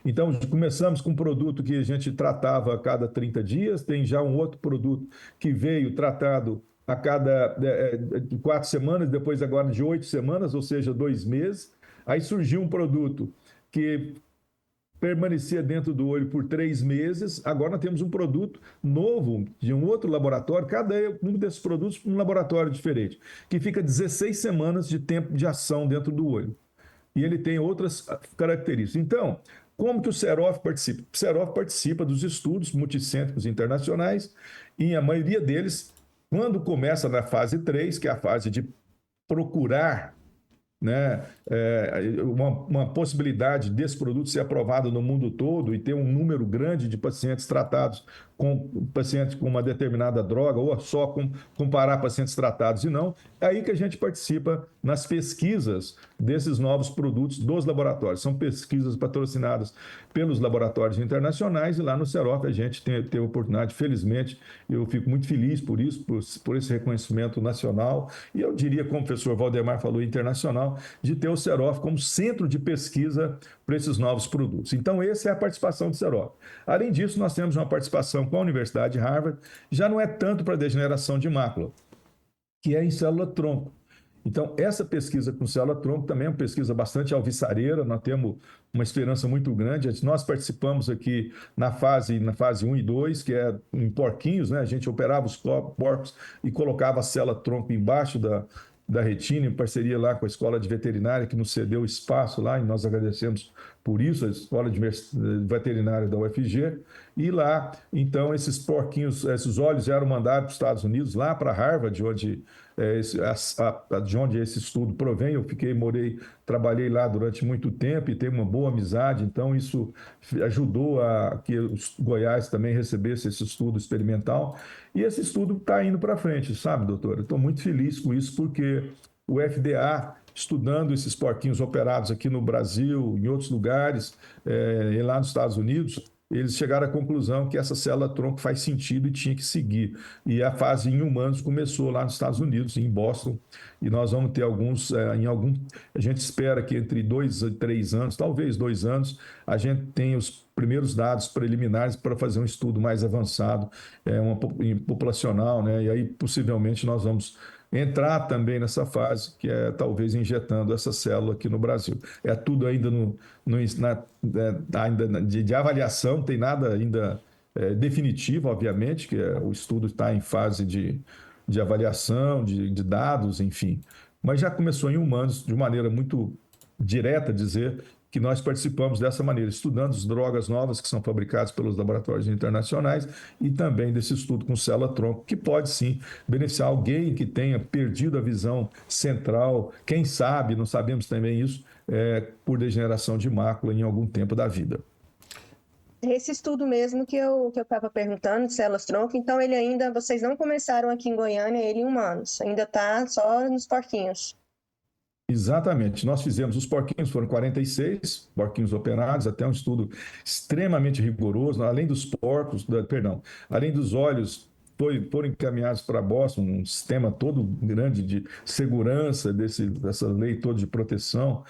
Então, começamos com um produto que a gente tratava a cada 30 dias, tem já um outro produto que veio tratado a cada 4 semanas, depois agora de 8 semanas, ou seja, 2 meses. Aí surgiu um produto que permanecia dentro do olho por 3 meses. Agora nós temos um produto novo de um outro laboratório, cada um desses produtos um laboratório diferente, que fica 16 semanas de tempo de ação dentro do olho. E ele tem outras características. Então, como que o Serof participa? O Serof participa dos estudos multicêntricos internacionais e a maioria deles, quando começa na fase 3, que é a fase de procurar, né, uma possibilidade desse produto ser aprovado no mundo todo e ter um número grande de pacientes tratados com pacientes com uma determinada droga, ou só comparar pacientes tratados e não, é aí que a gente participa nas pesquisas desses novos produtos dos laboratórios. São pesquisas patrocinadas pelos laboratórios internacionais e lá no Serof a gente teve a oportunidade, felizmente, eu fico muito feliz por isso, por esse reconhecimento nacional e eu diria, como o professor Valdemar falou, internacional, de ter o Serof como centro de pesquisa para esses novos produtos. Então, essa é a participação do Serof. Além disso, nós temos uma participação com a Universidade de Harvard, já não é tanto para degeneração de mácula, que é em célula-tronco. Então, essa pesquisa com célula-tronco também é uma pesquisa bastante alvissareira, nós temos uma esperança muito grande. Nós participamos aqui na fase 1 e 2, que é em porquinhos, né? A gente operava os porcos e colocava a célula-tronco embaixo da retina, em parceria lá com a Escola de Veterinária, que nos cedeu espaço lá, e nós agradecemos por isso, a Escola de Veterinária da UFG. E lá, então, esses porquinhos, esses olhos eram mandados para os Estados Unidos, lá para Harvard, de onde esse estudo provém. Eu trabalhei lá durante muito tempo e tenho uma boa amizade, então isso ajudou a que os Goiás também recebesse esse estudo experimental. E esse estudo está indo para frente, sabe, doutora? Estou muito feliz com isso, porque o FDA, estudando esses porquinhos operados aqui no Brasil, em outros lugares, e lá nos Estados Unidos, eles chegaram à conclusão que essa célula-tronco faz sentido e tinha que seguir. E a fase em humanos começou lá nos Estados Unidos, em Boston, e nós vamos ter a gente espera que entre 2 e 3 anos, talvez 2 anos, a gente tenha os primeiros dados preliminares para fazer um estudo mais avançado, populacional, né? E aí possivelmente nós vamos entrar também nessa fase, que é talvez injetando essa célula aqui no Brasil. É tudo ainda ainda de avaliação, não tem nada ainda definitivo, obviamente, que o estudo está em fase de avaliação, de dados, enfim. Mas já começou em humanos, de maneira muito direta, dizer que nós participamos dessa maneira, estudando as drogas novas que são fabricadas pelos laboratórios internacionais e também desse estudo com célula-tronco, que pode sim beneficiar alguém que tenha perdido a visão central, quem sabe, não sabemos também isso, por degeneração de mácula em algum tempo da vida. Esse estudo mesmo que eu estava perguntando, de células-tronco, então vocês não começaram aqui em Goiânia, ele em humanos, ainda está só nos porquinhos. Exatamente. Nós fizemos os porquinhos, foram 46 porquinhos operados, até um estudo extremamente rigoroso, além dos além dos olhos, foram encaminhados para Boston, um sistema todo grande de segurança dessa lei toda de proteção.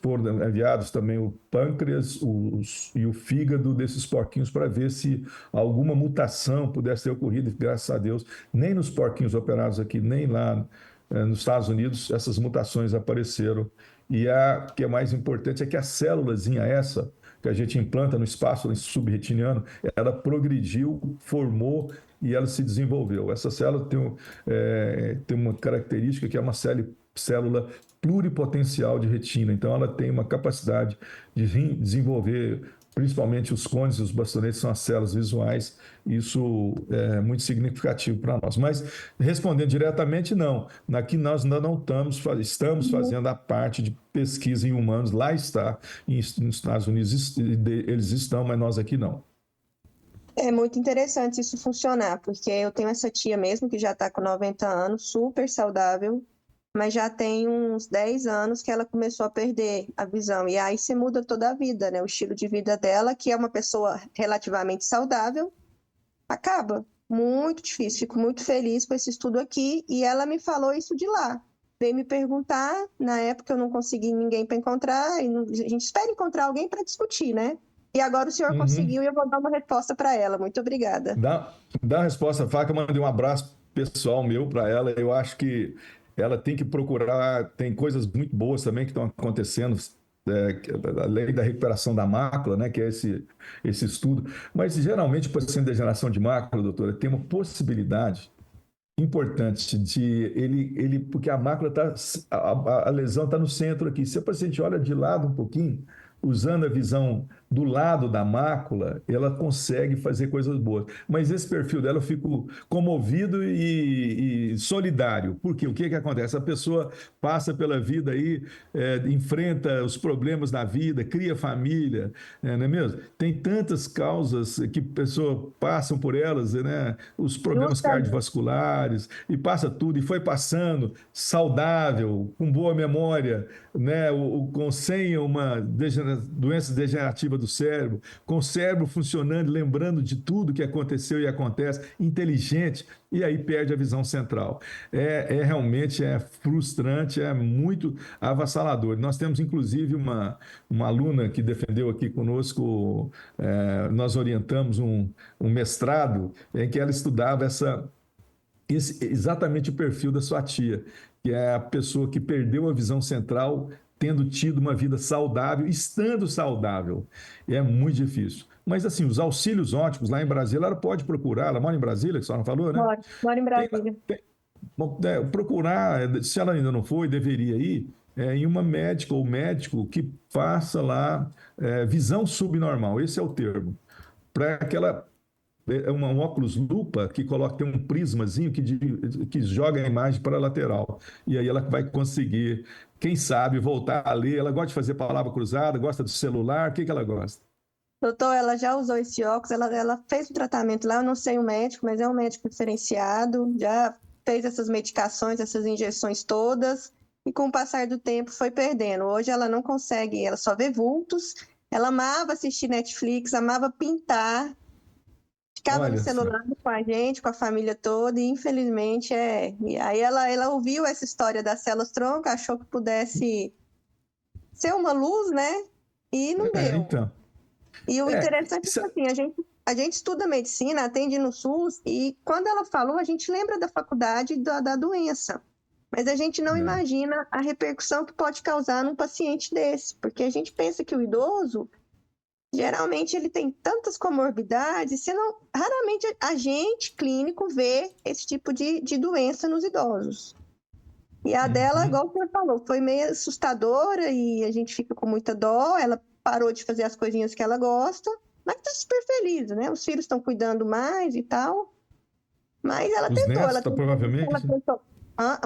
Foram enviados também o pâncreas e o fígado desses porquinhos para ver se alguma mutação pudesse ter ocorrido, e graças a Deus, nem nos porquinhos operados aqui, nem lá nos Estados Unidos, essas mutações apareceram. E o que é mais importante é que a célulazinha essa, que a gente implanta no espaço subretiniano, ela progrediu, formou e ela se desenvolveu. Essa célula tem uma característica que é uma célula pluripotencial de retina. Então, ela tem uma capacidade de desenvolver, principalmente os cones e os bastonetes, são as células visuais. Isso é muito significativo para nós. Mas, respondendo diretamente, não. Aqui nós ainda não estamos fazendo a parte de pesquisa em humanos. Lá está, nos Estados Unidos eles estão, mas nós aqui não. É muito interessante isso funcionar, porque eu tenho essa tia mesmo que já está com 90 anos, super saudável, mas já tem uns 10 anos que ela começou a perder a visão. E aí você muda toda a vida, né? O estilo de vida dela, que é uma pessoa relativamente saudável, acaba. Muito difícil. Fico muito feliz com esse estudo aqui. E ela me falou isso de lá. Veio me perguntar, na época eu não consegui ninguém para encontrar, e a gente espera encontrar alguém para discutir, né? E agora o senhor conseguiu e eu vou dar uma resposta para ela. Muito obrigada. Dá a resposta, Faca. Mandei um abraço pessoal meu para ela. Eu acho que ela tem que procurar. Tem coisas muito boas também que estão acontecendo, além da recuperação da mácula, né, que é esse estudo. Mas geralmente o paciente de degeneração de mácula, doutora, tem uma possibilidade importante de porque a mácula a lesão está no centro aqui. Se o paciente olha de lado um pouquinho, usando a visão do lado da mácula, ela consegue fazer coisas boas. Mas esse perfil dela eu fico comovido e solidário. Porque o que acontece? A pessoa passa pela vida aí, enfrenta os problemas da vida, cria família, não é mesmo? Tem tantas causas que a pessoa passam por elas, né? Os problemas cardiovasculares, e passa tudo, e foi passando saudável, com boa memória, né? Sem uma doença degenerativa do cérebro, com o cérebro funcionando, lembrando de tudo que aconteceu e acontece, inteligente, e aí perde a visão central. Realmente frustrante, é muito avassalador. Nós temos, inclusive, uma aluna que defendeu aqui conosco, nós orientamos um mestrado em que ela estudava exatamente o perfil da sua tia, que é a pessoa que perdeu a visão central tendo tido uma vida saudável, estando saudável. É muito difícil. Mas, assim, os auxílios óticos lá em Brasília, ela pode procurar, ela mora em Brasília, que a senhora falou, né? Mora em Brasília. Procurar, se ela ainda não foi, deveria ir, em uma médica ou médico que faça lá visão subnormal, esse é o termo, para que ela um óculos lupa que tem um prismazinho que joga a imagem para a lateral. E aí ela vai conseguir, quem sabe, voltar a ler. Ela gosta de fazer palavra cruzada, gosta do celular. O que ela gosta? Doutor, ela já usou esse óculos, ela fez o tratamento lá, eu não sei o médico, mas é um médico diferenciado, já fez essas medicações, essas injeções todas, e com o passar do tempo foi perdendo. Hoje ela não consegue, ela só vê vultos, ela amava assistir Netflix, amava pintar, ficava no celular com a gente, com a família toda, e infelizmente E aí ela ouviu essa história das células-tronco, achou que pudesse ser uma luz, né? E não deu. Então. E o interessante é que assim, a gente estuda medicina, atende no SUS, e quando ela falou, a gente lembra da faculdade e da doença. Mas a gente não imagina a repercussão que pode causar num paciente desse, porque a gente pensa que o idoso, geralmente ele tem tantas comorbidades, raramente a gente, clínico, vê esse tipo de doença nos idosos. E a dela, igual o senhor falou, foi meio assustadora e a gente fica com muita dó, ela parou de fazer as coisinhas que ela gosta, mas está super feliz, né? Os filhos estão cuidando mais e tal. Mas ela tentou. Netos, provavelmente.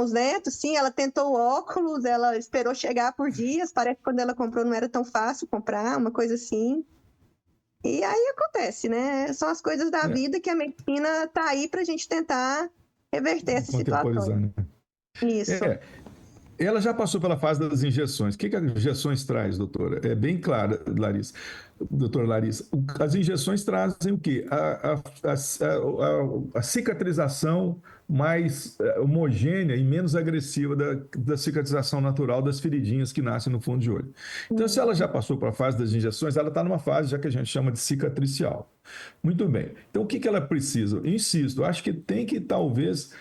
Os netos, sim, ela tentou o óculos, ela esperou chegar por dias, parece que quando ela comprou não era tão fácil comprar, uma coisa assim. E aí acontece, né? São as coisas da vida que a medicina está aí para a gente tentar reverter essa situação. Né? Isso. Ela já passou pela fase das injeções. O que as injeções traz, doutora? É bem claro, Larissa. Doutora Larissa, as injeções trazem o quê? A cicatrização mais homogênea e menos agressiva da cicatrização natural das feridinhas que nascem no fundo de olho. Então, se ela já passou para a fase das injeções, ela está numa fase já que a gente chama de cicatricial. Muito bem. Então, o que ela precisa? Eu insisto, acho que tem que, talvez,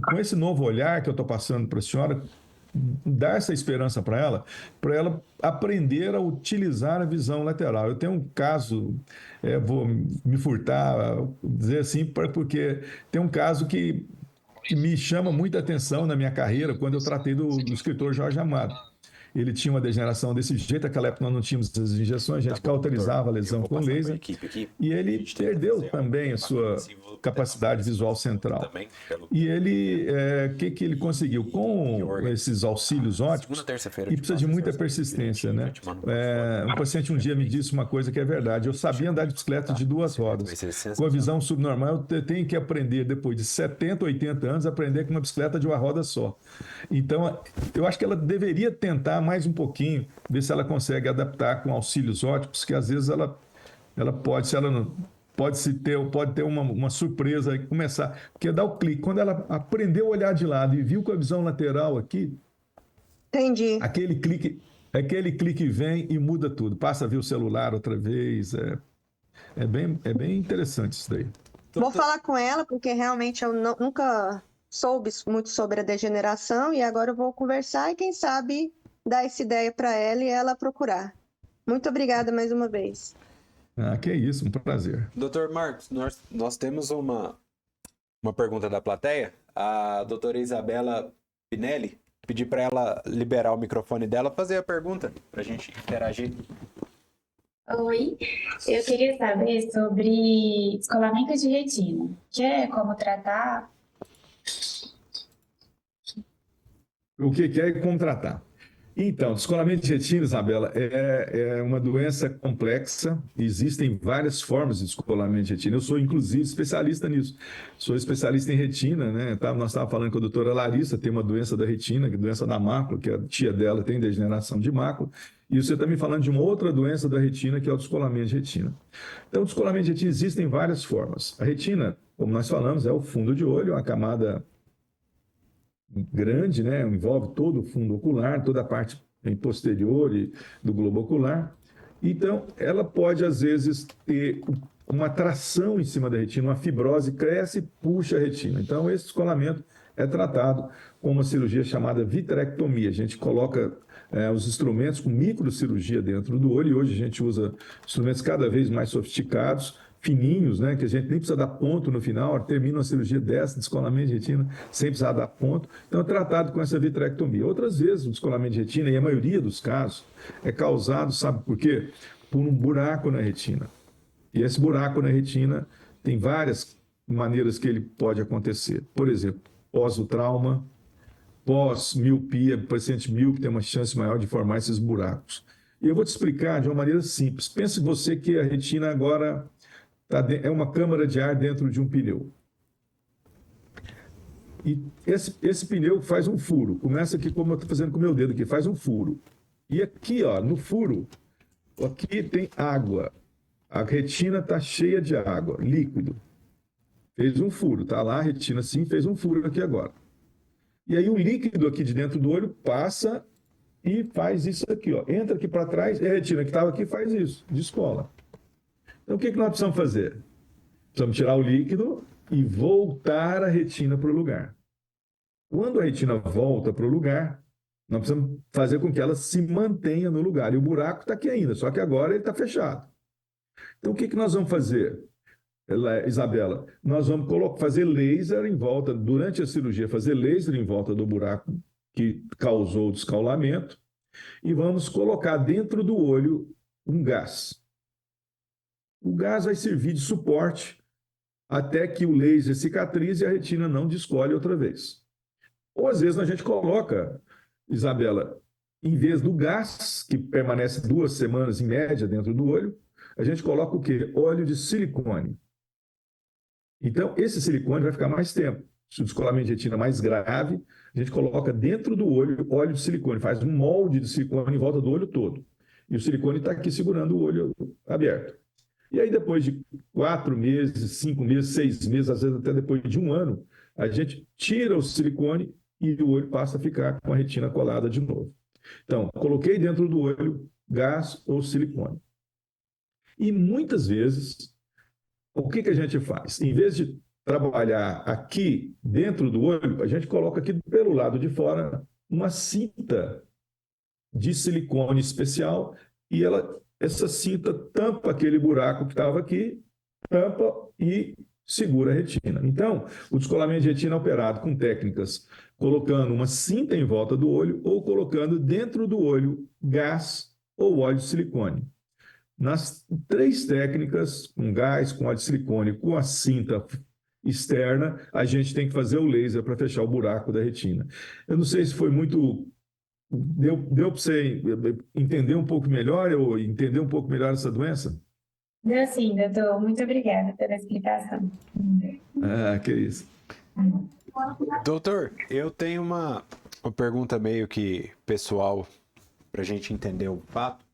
com esse novo olhar que eu estou passando para a senhora, dar essa esperança para ela aprender a utilizar a visão lateral. Eu tenho um caso, vou me furtar, dizer assim, porque tem um caso que que me chama muita atenção na minha carreira quando eu tratei do escritor Jorge Amado. Ele tinha uma degeneração desse jeito, naquela época nós não tínhamos as injeções, a gente cauterizava a lesão com laser, e ele perdeu também a sua capacidade visual central. E ele, que ele conseguiu? Com esses auxílios óticos, e precisa de muita persistência, né? Um paciente um dia me disse uma coisa que é verdade, eu sabia andar de bicicleta de 2 rodas, com a visão subnormal eu tenho que aprender, depois de 70, 80 anos, aprender com uma bicicleta de 1 roda só. Então, eu acho que ela deveria tentar mais um pouquinho, ver se ela consegue adaptar com auxílios óticos, que às vezes ela pode, se ela não, pode ter uma surpresa e começar, porque dá o clique. Quando ela aprendeu a olhar de lado e viu com a visão lateral aqui, Entendi. aquele clique vem e muda tudo. Passa a ver o celular outra vez. É bem interessante isso daí. Vou falar com ela, porque realmente eu nunca soube muito sobre a degeneração e agora eu vou conversar e quem sabe dar essa ideia para ela e ela procurar. Muito obrigada mais uma vez. Que é isso, um prazer. Doutor Marcos, nós temos uma pergunta da plateia. A doutora Isabela Pinelli pedi para ela liberar o microfone dela, fazer a pergunta para a gente interagir. Oi, eu queria saber sobre descolamento de retina. Como tratar? O que é e como tratar? Então, descolamento de retina, Isabela, é uma doença complexa. Existem várias formas de descolamento de retina. Eu sou, inclusive, especialista nisso. Sou especialista em retina, né? Nós estávamos falando com a doutora Larissa, tem uma doença da retina, que é a doença da mácula, que a tia dela tem degeneração de mácula. E você está me falando de uma outra doença da retina, que é o descolamento de retina. Então, o descolamento de retina existem várias formas. A retina, como nós falamos, é o fundo de olho, uma camada grande, né? Envolve todo o fundo ocular, toda a parte posterior do globo ocular. Então, ela pode, às vezes, ter uma tração em cima da retina, uma fibrose, cresce e puxa a retina. Então, esse descolamento é tratado com uma cirurgia chamada vitrectomia. A gente coloca os instrumentos com microcirurgia dentro do olho, e hoje a gente usa instrumentos cada vez mais sofisticados, fininhos, né, que a gente nem precisa dar ponto no final, termina uma cirurgia dessa, descolamento de retina, sem precisar dar ponto. Então, é tratado com essa vitrectomia. Outras vezes, o descolamento de retina, e a maioria dos casos, é causado, sabe por quê? Por um buraco na retina. E esse buraco na retina tem várias maneiras que ele pode acontecer. Por exemplo, pós o trauma, pós-miopia, paciente míope tem uma chance maior de formar esses buracos. E eu vou te explicar de uma maneira simples. Pense você que a retina agora é uma câmara de ar dentro de um pneu. E esse pneu faz um furo. Começa aqui, como eu estou fazendo com o meu dedo aqui, faz um furo. E aqui, ó, no furo, aqui tem água. A retina está cheia de água, líquido. Fez um furo, tá lá a retina sim, fez um furo aqui agora. E aí o líquido aqui de dentro do olho passa e faz isso aqui, ó. Entra aqui para trás e a retina que estava aqui faz isso, descola. Então, o que nós precisamos fazer? Precisamos tirar o líquido e voltar a retina para o lugar. Quando a retina volta para o lugar, nós precisamos fazer com que ela se mantenha no lugar. E o buraco está aqui ainda, só que agora ele está fechado. Então, o que nós vamos fazer, Isabela? Nós vamos fazer laser em volta, durante a cirurgia, fazer laser em volta do buraco que causou o descaulamento e vamos colocar dentro do olho um gás. O gás vai servir de suporte até que o laser cicatrize e a retina não descolhe outra vez. Ou às vezes a gente coloca, Isabela, em vez do gás, que permanece 2 semanas em média dentro do olho, a gente coloca o quê? Óleo de silicone. Então, esse silicone vai ficar mais tempo. Se o descolamento de retina é mais grave, a gente coloca dentro do olho óleo de silicone, faz um molde de silicone em volta do olho todo. E o silicone está aqui segurando o olho aberto. E aí, depois de 4 meses, 5 meses, 6 meses, às vezes até depois de 1 ano, a gente tira o silicone e o olho passa a ficar com a retina colada de novo. Então, coloquei dentro do olho gás ou silicone. E muitas vezes, o que a gente faz? Em vez de trabalhar aqui dentro do olho, a gente coloca aqui pelo lado de fora uma cinta de silicone especial e essa cinta tampa aquele buraco que estava aqui, tampa e segura a retina. Então, o descolamento de retina é operado com técnicas colocando uma cinta em volta do olho ou colocando dentro do olho gás ou óleo de silicone. Nas 3 técnicas, com gás, com óleo de silicone, com a cinta externa, a gente tem que fazer o laser para fechar o buraco da retina. Eu não sei se foi muito... Deu para você entender um pouco melhor ou entender um pouco melhor essa doença? Deu sim, doutor. Muito obrigada pela explicação. Ah, que isso. Doutor, eu tenho uma pergunta meio que pessoal para a gente entender o fato,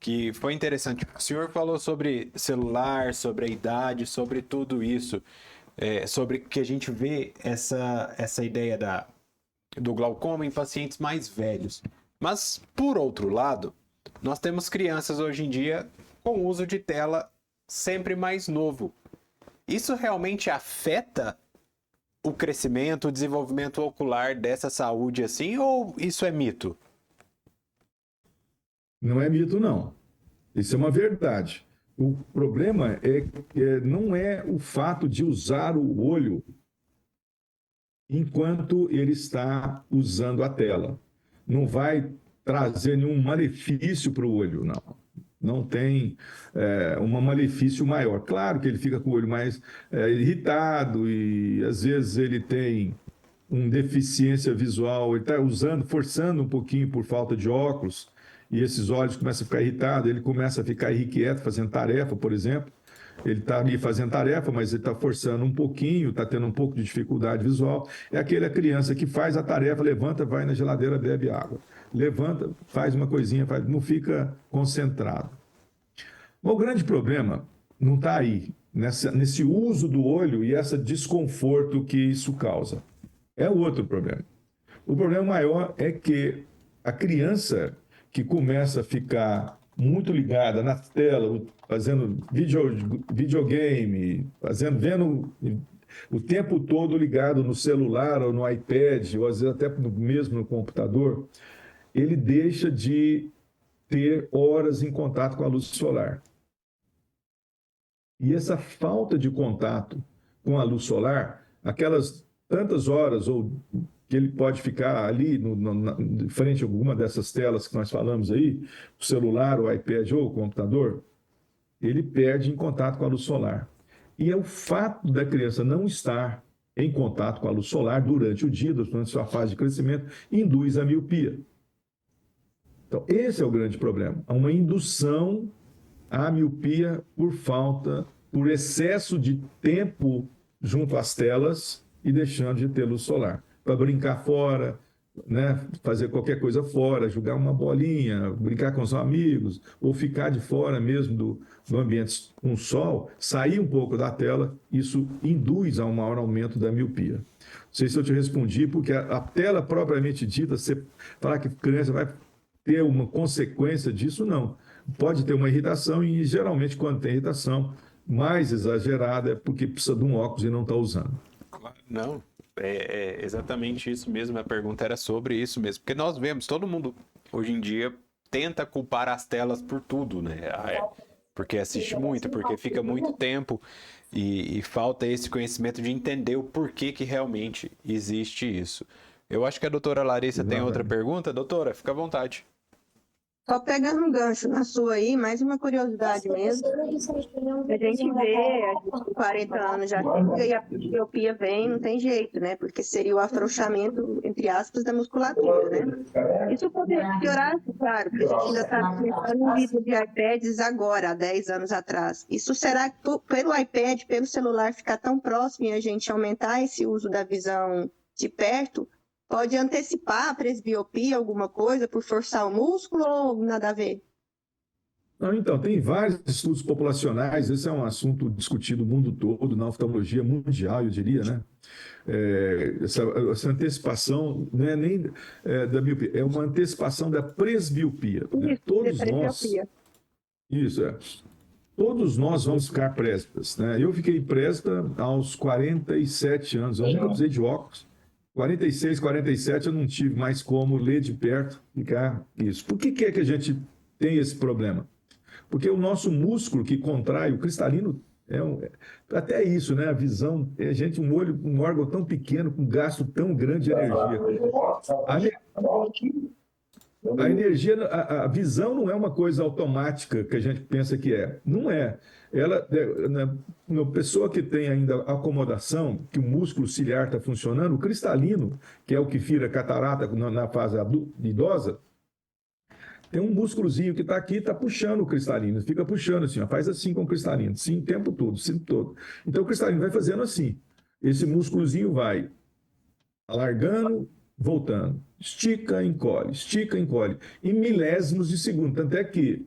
que foi interessante. O senhor falou sobre celular, sobre a idade, sobre tudo isso, sobre que a gente vê essa ideia do glaucoma em pacientes mais velhos. Mas, por outro lado, nós temos crianças hoje em dia com uso de tela sempre mais novo. Isso realmente afeta o crescimento, o desenvolvimento ocular dessa saúde assim, ou isso é mito? Não é mito, não. Isso é uma verdade. O problema não é o fato de usar o olho enquanto ele está usando a tela. Não vai trazer nenhum malefício para o olho, não. Não tem um malefício maior. Claro que ele fica com o olho mais irritado e às vezes ele tem uma deficiência visual, ele está usando, forçando um pouquinho por falta de óculos, e esses olhos começam a ficar irritados, ele começa a ficar irrequieto fazendo tarefa, por exemplo. Ele está ali fazendo tarefa, mas ele está forçando um pouquinho, está tendo um pouco de dificuldade visual. É aquela criança que faz a tarefa, levanta, vai na geladeira, bebe água. Levanta, faz uma coisinha, não fica concentrado. O grande problema não está aí, nesse uso do olho e esse desconforto que isso causa. É outro problema. O problema maior é que a criança que começa a ficar muito ligada na tela, fazendo videogame, vendo o tempo todo ligado no celular ou no iPad, ou às vezes até mesmo no computador, ele deixa de ter horas em contato com a luz solar. E essa falta de contato com a luz solar, aquelas tantas horas ou que ele pode ficar ali frente a alguma dessas telas que nós falamos aí, o celular, o iPad ou o computador, ele perde em contato com a luz solar. E é o fato da criança não estar em contato com a luz solar durante o dia, durante sua fase de crescimento, induz a miopia. Então, esse é o grande problema. Há uma indução à miopia por excesso de tempo junto às telas e deixando de ter luz solar. Para brincar fora, né? Fazer qualquer coisa fora, jogar uma bolinha, brincar com os amigos, ou ficar de fora mesmo do ambiente com sol, sair um pouco da tela, isso induz a um maior aumento da miopia. Não sei se eu te respondi, porque a tela propriamente dita, você falar que a criança vai ter uma consequência disso, não. Pode ter uma irritação e, geralmente, quando tem irritação mais exagerada, é porque precisa de um óculos e não está usando. Não, é exatamente isso mesmo. A pergunta era sobre isso mesmo. Porque nós vemos, todo mundo, hoje em dia, tenta culpar as telas por tudo, né? Porque assiste muito, porque fica muito tempo e falta esse conhecimento de entender o porquê que realmente existe isso. Eu acho que a doutora Larissa tem outra pergunta. Doutora, fica à vontade. Só pegando um gancho na sua aí, mais uma curiosidade mesmo. A gente vê, com 40 anos já chega e a miopia vem, não tem jeito, né? Porque seria o afrouxamento, entre aspas, da musculatura, né? Isso poderia piorar, claro, porque a gente ainda está começando um vídeo de iPads agora, há 10 anos atrás. Isso será que pelo iPad, pelo celular ficar tão próximo e a gente aumentar esse uso da visão de perto, pode antecipar a presbiopia, alguma coisa, por forçar o músculo ou nada a ver? Não, então, tem vários estudos populacionais, esse é um assunto discutido no mundo todo, na oftalmologia mundial, eu diria, né? Essa antecipação não é nem da miopia, é uma antecipação da presbiopia. Né? Isso, Todos presbiopia. nós... Isso, Todos nós vamos ficar présbitas, né? Eu fiquei présbita aos 47 anos, eu nunca usei de óculos. 46, 47, eu não tive mais como ler de perto, ficar isso. Por que é que a gente tem esse problema? Porque o nosso músculo que contrai, o cristalino Até isso, né? A visão, um órgão tão pequeno, com gasto tão grande de energia. A energia, a visão não é uma coisa automática que a gente pensa que é. Não é. Uma pessoa que tem ainda acomodação, que o músculo ciliar está funcionando, o cristalino, que é o que vira catarata na fase idosa, tem um músculozinho que está aqui, está puxando o cristalino, fica puxando assim, ó, faz assim com o cristalino, sim, o tempo todo. Então o cristalino vai fazendo assim. Esse músculozinho vai alargando, voltando. Estica, encolhe, em milésimos de segundo. Tanto é que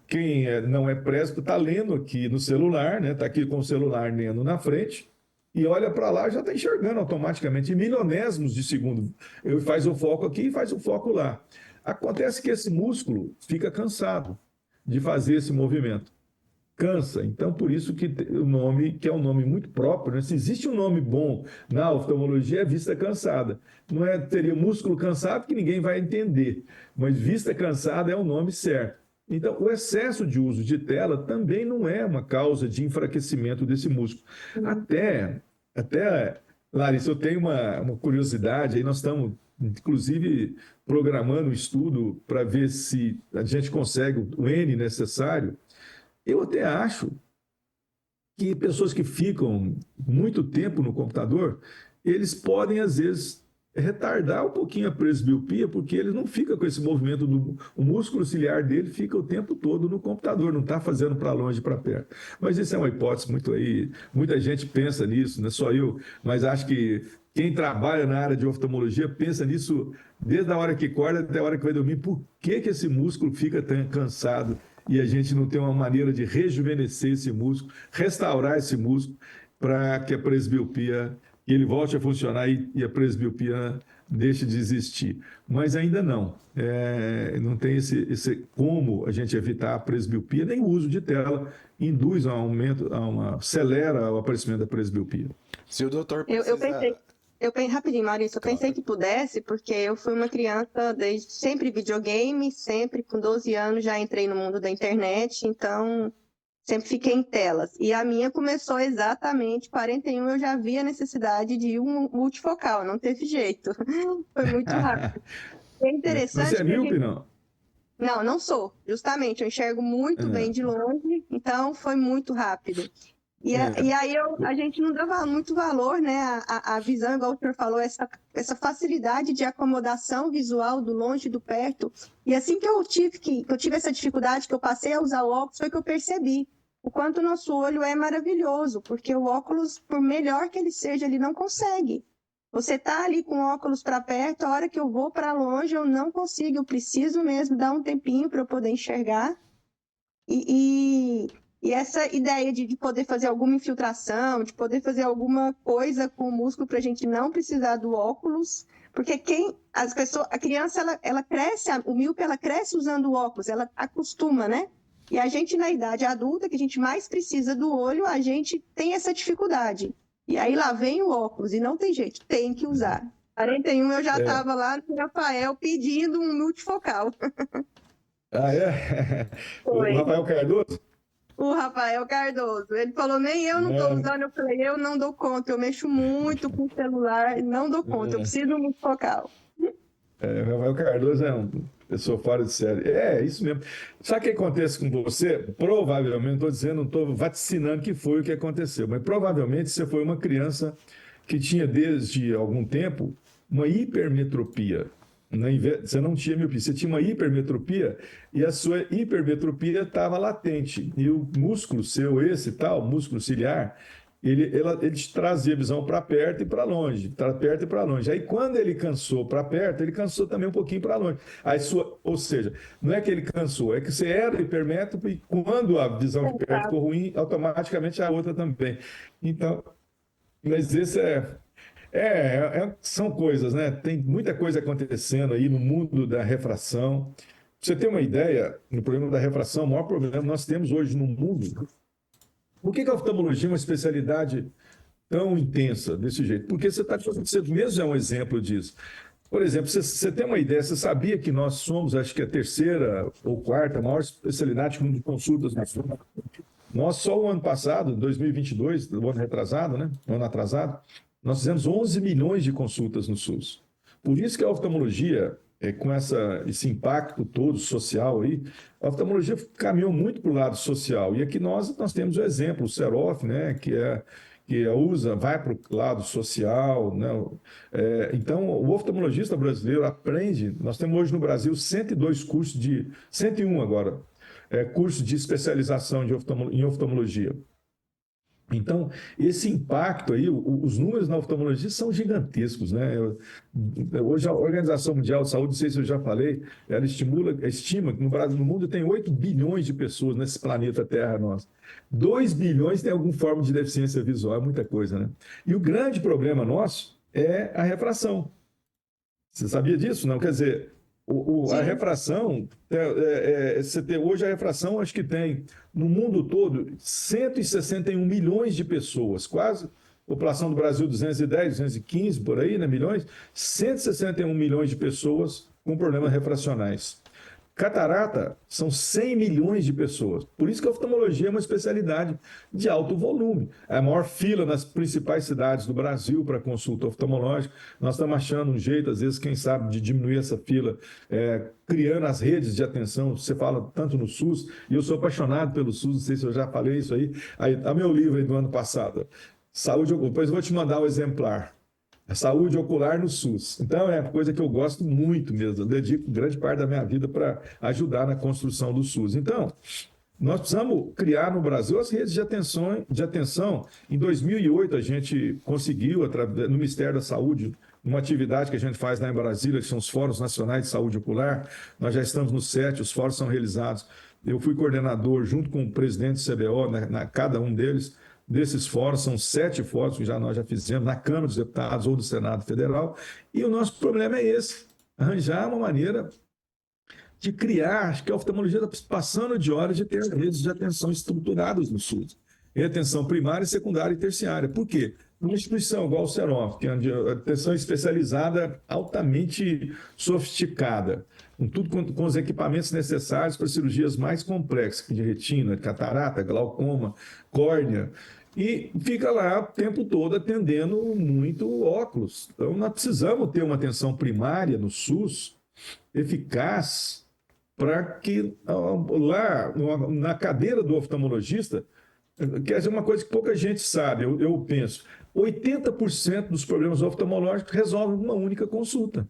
quem não é presbítero, está lendo aqui no celular, né? Está aqui com o celular lendo na frente, e olha para lá, já está enxergando automaticamente, em milionésimos de segundo. Ele faz o foco aqui e faz o foco lá. Acontece que esse músculo fica cansado de fazer esse movimento. Cansa. Então, por isso que o nome, que é um nome muito próprio, né? Se existe um nome bom na oftalmologia, é vista cansada. Não teria músculo cansado que ninguém vai entender, mas vista cansada é o nome certo. Então, o excesso de uso de tela também não é uma causa de enfraquecimento desse músculo. Até Larissa, eu tenho uma curiosidade, aí nós estamos, inclusive, programando um estudo para ver se a gente consegue o N necessário. Eu até acho que pessoas que ficam muito tempo no computador, eles podem, às vezes, retardar um pouquinho a presbiopia, porque ele não fica com esse movimento o músculo ciliar dele fica o tempo todo no computador, não está fazendo para longe, para perto. Mas isso é uma hipótese muita gente pensa nisso, não é só eu, mas acho que quem trabalha na área de oftalmologia pensa nisso desde a hora que acorda até a hora que vai dormir. Por que esse músculo fica tão cansado e a gente não tem uma maneira de rejuvenescer esse músculo, restaurar esse músculo para que a presbiopia ele volte a funcionar e a presbiopia deixe de existir. Mas ainda não. Não tem esse como a gente evitar a presbiopia, nem o uso de tela induz acelera o aparecimento da presbiopia. Se o doutor Eu pensei rapidinho, Maurício, eu pensei que pudesse, porque eu fui uma criança desde sempre videogame, sempre com 12 anos já entrei no mundo da internet, então sempre fiquei em telas. E a minha começou exatamente 41, eu já vi a necessidade de um multifocal, não teve jeito. Foi muito rápido. É interessante. Você é míope, não? Não, não sou. Justamente, eu enxergo muito bem de longe, então foi muito rápido. E aí a gente não dava muito valor, né? A visão, igual o senhor falou, essa facilidade de acomodação visual do longe e do perto. E assim que eu tive essa dificuldade, que eu passei a usar o óculos, foi que eu percebi o quanto o nosso olho é maravilhoso, porque o óculos, por melhor que ele seja, ele não consegue. Você tá ali com o óculos para perto, a hora que eu vou para longe, eu não consigo, eu preciso mesmo dar um tempinho para eu poder enxergar. E essa ideia de poder fazer alguma infiltração, de poder fazer alguma coisa com o músculo para a gente não precisar do óculos, porque a criança, ela cresce, o míope, ela cresce usando o óculos, ela acostuma, né? E a gente, na idade adulta, que a gente mais precisa do olho, a gente tem essa dificuldade. E aí lá vem o óculos, e não tem jeito, tem que usar. 41 eu já estava lá no Rafael pedindo um multifocal. Ah, é? Foi. O Rafael Cardoso? O Rafael Cardoso. Ele falou, nem eu não estou usando. Eu falei, eu não dou conta. Eu mexo muito com o celular, não dou conta. Eu preciso de um multifocal. O Rafael Cardoso é uma pessoa fora de série. É isso mesmo. Sabe o que acontece com você? Provavelmente, não estou dizendo, não estou vaticinando que foi o que aconteceu, mas provavelmente você foi uma criança que tinha desde algum tempo uma hipermetropia. Você não tinha miopia, você tinha uma hipermetropia e a sua hipermetropia estava latente. E o músculo seu, músculo ciliar, ele te trazia visão para perto e para longe, para perto e para longe. Aí quando ele cansou para perto, ele cansou também um pouquinho para longe. Ou seja, não é que ele cansou, é que você era hipermétrope e quando a visão de perto ficou ruim, automaticamente a outra também. Então, mas esse são coisas, né? Tem muita coisa acontecendo aí no mundo da refração. Pra você ter uma ideia, no problema da refração, o maior problema que nós temos hoje no mundo. Por que a oftalmologia é uma especialidade tão intensa desse jeito? Porque você mesmo é um exemplo disso. Por exemplo, você tem uma ideia, você sabia que nós somos, acho que a terceira ou quarta maior especialidade de consultas no mundo? Nós, só o ano passado, 2022, o ano retrasado, né? O ano atrasado, nós fizemos 11 milhões de consultas no SUS. Por isso que a oftalmologia, com esse impacto todo social aí, a oftalmologia caminhou muito para o lado social. E aqui nós temos o exemplo, o Serof, né? Que vai para o lado social, né? Então, o oftalmologista brasileiro aprende. Nós temos hoje no Brasil 102 cursos 101 agora, cursos de especialização em oftalmologia. Então, esse impacto aí, os números na oftalmologia são gigantescos, né? Hoje a Organização Mundial de Saúde, não sei se eu já falei, ela estima que no Brasil, no mundo tem 8 bilhões de pessoas nesse planeta Terra nosso. 2 bilhões tem alguma forma de deficiência visual, é muita coisa, né? E o grande problema nosso é a refração. Você sabia disso? Não? Quer dizer, a refração, hoje a refração acho que tem no mundo todo 161 milhões de pessoas, quase, população do Brasil 210, 215 por aí, né, milhões, 161 milhões de pessoas com problemas refracionais. Catarata são 100 milhões de pessoas. Por isso que a oftalmologia é uma especialidade de alto volume. É a maior fila nas principais cidades do Brasil para consulta oftalmológica. Nós estamos achando um jeito, às vezes, quem sabe, de diminuir essa fila, criando as redes de atenção. Você fala tanto no SUS, e eu sou apaixonado pelo SUS, não sei se eu já falei isso aí. Aí tá meu livro aí do ano passado, Saúde Ocular. Depois eu vou te mandar o exemplar. A saúde ocular no SUS. Então, é uma coisa que eu gosto muito mesmo. Eu dedico grande parte da minha vida para ajudar na construção do SUS. Então, nós precisamos criar no Brasil as redes de atenção. Em 2008, a gente conseguiu, no Ministério da Saúde, uma atividade que a gente faz lá em Brasília, que são os Fóruns Nacionais de Saúde Ocular. Nós já estamos no 7, os fóruns são realizados. Eu fui coordenador, junto com o presidente do CBO, cada um deles, desses fóruns, são 7 fóruns que nós já fizemos na Câmara dos Deputados ou do Senado Federal, e o nosso problema é esse, arranjar uma maneira de criar, acho que a oftalmologia está passando de hora de ter redes de atenção estruturadas no SUS, em atenção primária, secundária e terciária. Por quê? Uma instituição igual o Serof, que é uma atenção especializada altamente sofisticada, com os equipamentos necessários para cirurgias mais complexas, de retina, catarata, glaucoma, córnea, e fica lá o tempo todo atendendo muito óculos. Então, nós precisamos ter uma atenção primária no SUS eficaz para que lá na cadeira do oftalmologista, quer dizer, uma coisa que pouca gente sabe, eu penso, 80% dos problemas oftalmológicos resolvem uma única consulta.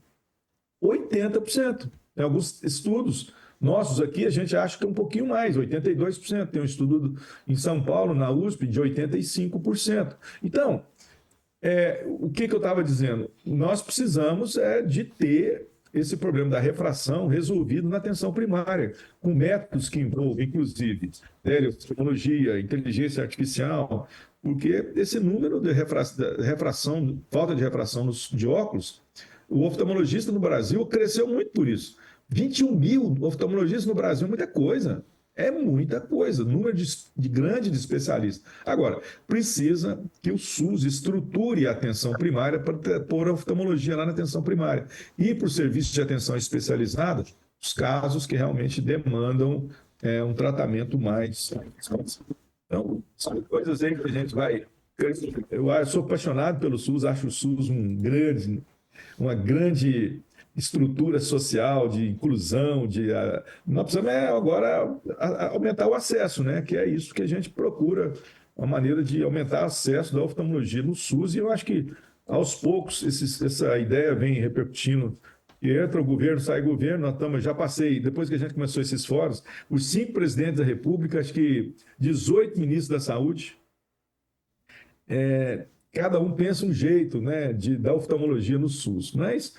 80%. Em alguns estudos nossos aqui, a gente acha que é um pouquinho mais, 82%. Tem um estudo em São Paulo, na USP, de 85%. Então, o que eu estava dizendo? Nós precisamos de ter esse problema da refração resolvido na atenção primária, com métodos que envolvem, inclusive, teleoftalmologia, inteligência artificial, porque esse número de refração, falta de refração de óculos, o oftalmologista no Brasil cresceu muito por isso. 21 mil oftalmologistas no Brasil, muita coisa. É muita coisa, número grande de especialistas. Agora, precisa que o SUS estruture a atenção primária para pôr a oftalmologia lá na atenção primária. E para o serviço de atenção especializada, os casos que realmente demandam um tratamento mais. Então, são coisas aí que a gente vai. Eu sou apaixonado pelo SUS, acho o SUS uma grande estrutura social, de inclusão, nós precisamos agora aumentar o acesso, né? Que é isso que a gente procura, uma maneira de aumentar o acesso da oftalmologia no SUS, e eu acho que, aos poucos, essa ideia vem repercutindo, e entra o governo, sai o governo, já passei, depois que a gente começou esses fóruns, os 5 presidentes da República, acho que 18 ministros da Saúde, cada um pensa um jeito, né, da oftalmologia no SUS, mas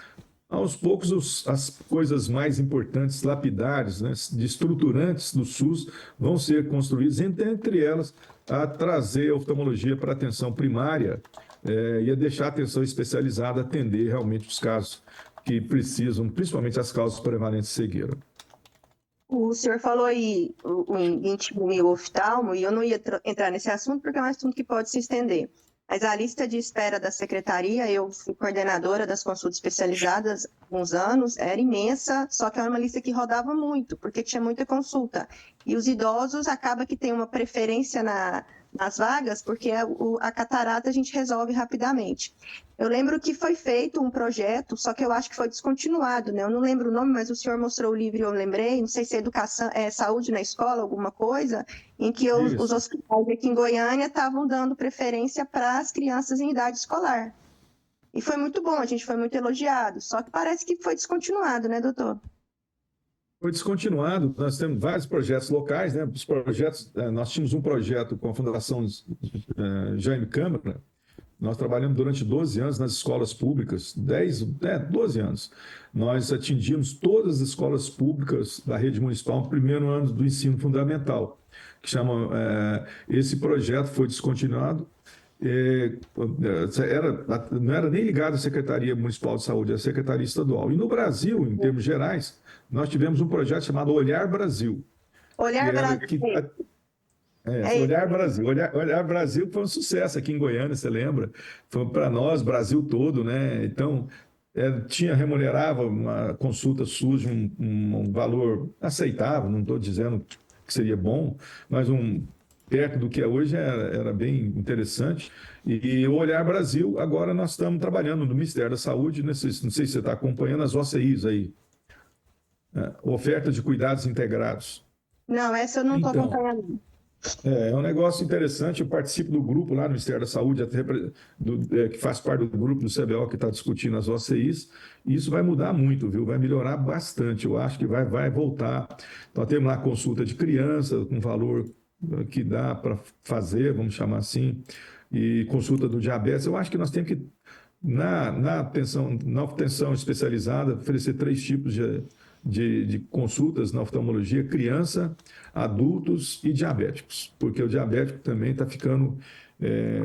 aos poucos as coisas mais importantes, lapidares, né, de estruturantes do SUS vão ser construídas, entre elas a trazer a oftalmologia para a atenção primária e a deixar a atenção especializada atender realmente os casos que precisam, principalmente as causas prevalentes de cegueira. O senhor falou aí em 21 mil oftalmo, e eu não ia entrar nesse assunto porque é um assunto que pode se estender. Mas a lista de espera da secretaria, eu fui coordenadora das consultas especializadas há alguns anos, era imensa, só que era uma lista que rodava muito, porque tinha muita consulta. E os idosos acaba que tem uma preferência nas vagas, porque a catarata a gente resolve rapidamente. Eu lembro que foi feito um projeto, só que eu acho que foi descontinuado, né? Eu não lembro o nome, mas o senhor mostrou o livro e eu lembrei, não sei se é educação, saúde na escola, alguma coisa, em que os Isso. hospitais aqui em Goiânia estavam dando preferência para as crianças em idade escolar. E foi muito bom, a gente foi muito elogiado, só que parece que foi descontinuado, né, doutor? Foi descontinuado. Nós temos vários projetos locais, né? Os projetos, nós tínhamos um projeto com a Fundação Jaime Câmara. Nós trabalhamos durante 12 anos nas escolas públicas, 12 anos. Nós atingimos todas as escolas públicas da rede municipal no primeiro ano do ensino fundamental, que chama, esse projeto foi descontinuado. Não era nem ligado à Secretaria Municipal de Saúde, à Secretaria Estadual. E no Brasil, em termos gerais, nós tivemos um projeto chamado Olhar Brasil. Olhar Brasil. Olhar Brasil. Olhar Brasil foi um sucesso aqui em Goiânia, você lembra? Foi para nós, Brasil todo, né? Então, remunerava uma consulta SUS um valor aceitável, não estou dizendo que seria bom, mas perto do que é hoje era bem interessante. E o Olhar Brasil, agora nós estamos trabalhando no Ministério da Saúde, não sei se você está acompanhando as OCIs aí, oferta de cuidados integrados. Não, essa eu não estou acompanhando. É um negócio interessante. Eu participo do grupo lá no Ministério da Saúde, que faz parte do grupo do CBO que está discutindo as OCIs, e isso vai mudar muito, viu? Vai melhorar bastante. Eu acho que vai voltar. Nós temos lá consulta de criança, com valor que dá para fazer, vamos chamar assim, e consulta do diabetes. Eu acho que nós temos que, na atenção especializada, oferecer 3 tipos de consultas na oftalmologia: criança, adultos e diabéticos, porque o diabético também está ficando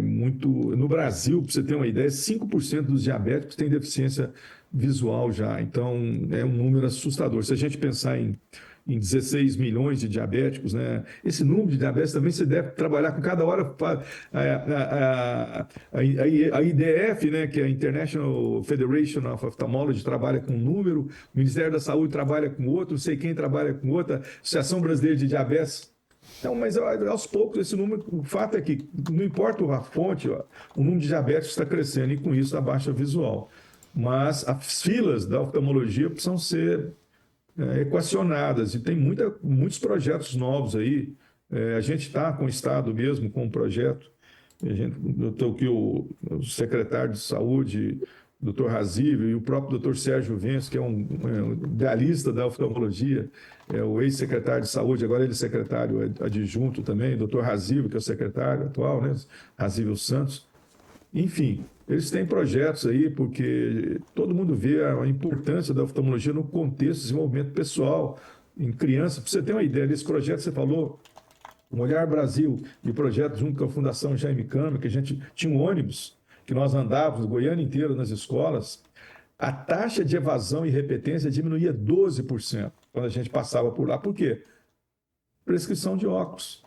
muito... No Brasil, para você ter uma ideia, 5% dos diabéticos têm deficiência visual já, então é um número assustador. Se a gente pensar em 16 milhões de diabéticos, né? Esse número de diabetes também você deve trabalhar com cada hora. A IDF, né, que é a International Federation of Ophthalmology, trabalha com um número, o Ministério da Saúde trabalha com outro, não sei quem trabalha com outra, Associação Brasileira de Diabetes. Então, mas aos poucos esse número, o fato é que não importa a fonte, o número de diabéticos está crescendo e com isso a baixa visual. Mas as filas da oftalmologia precisam ser equacionadas, e tem muitos projetos novos aí. A gente está com o Estado mesmo, com um projeto. Eu estou aqui, o secretário de Saúde, doutor Razível, e o próprio doutor Sérgio Venço, que é um idealista da oftalmologia, é o ex-secretário de Saúde, agora ele é secretário adjunto também, doutor Razível, que é o secretário atual, né? Razível Santos. Enfim, eles têm projetos aí, porque todo mundo vê a importância da oftalmologia no contexto de desenvolvimento pessoal, em criança. Para você ter uma ideia desse projeto, você falou, o Olhar Brasil, e o projeto junto com a Fundação Jaime Câmara, que a gente tinha um ônibus, que nós andávamos Goiânia inteira nas escolas, a taxa de evasão e repetência diminuía 12% quando a gente passava por lá. Por quê? Prescrição de óculos,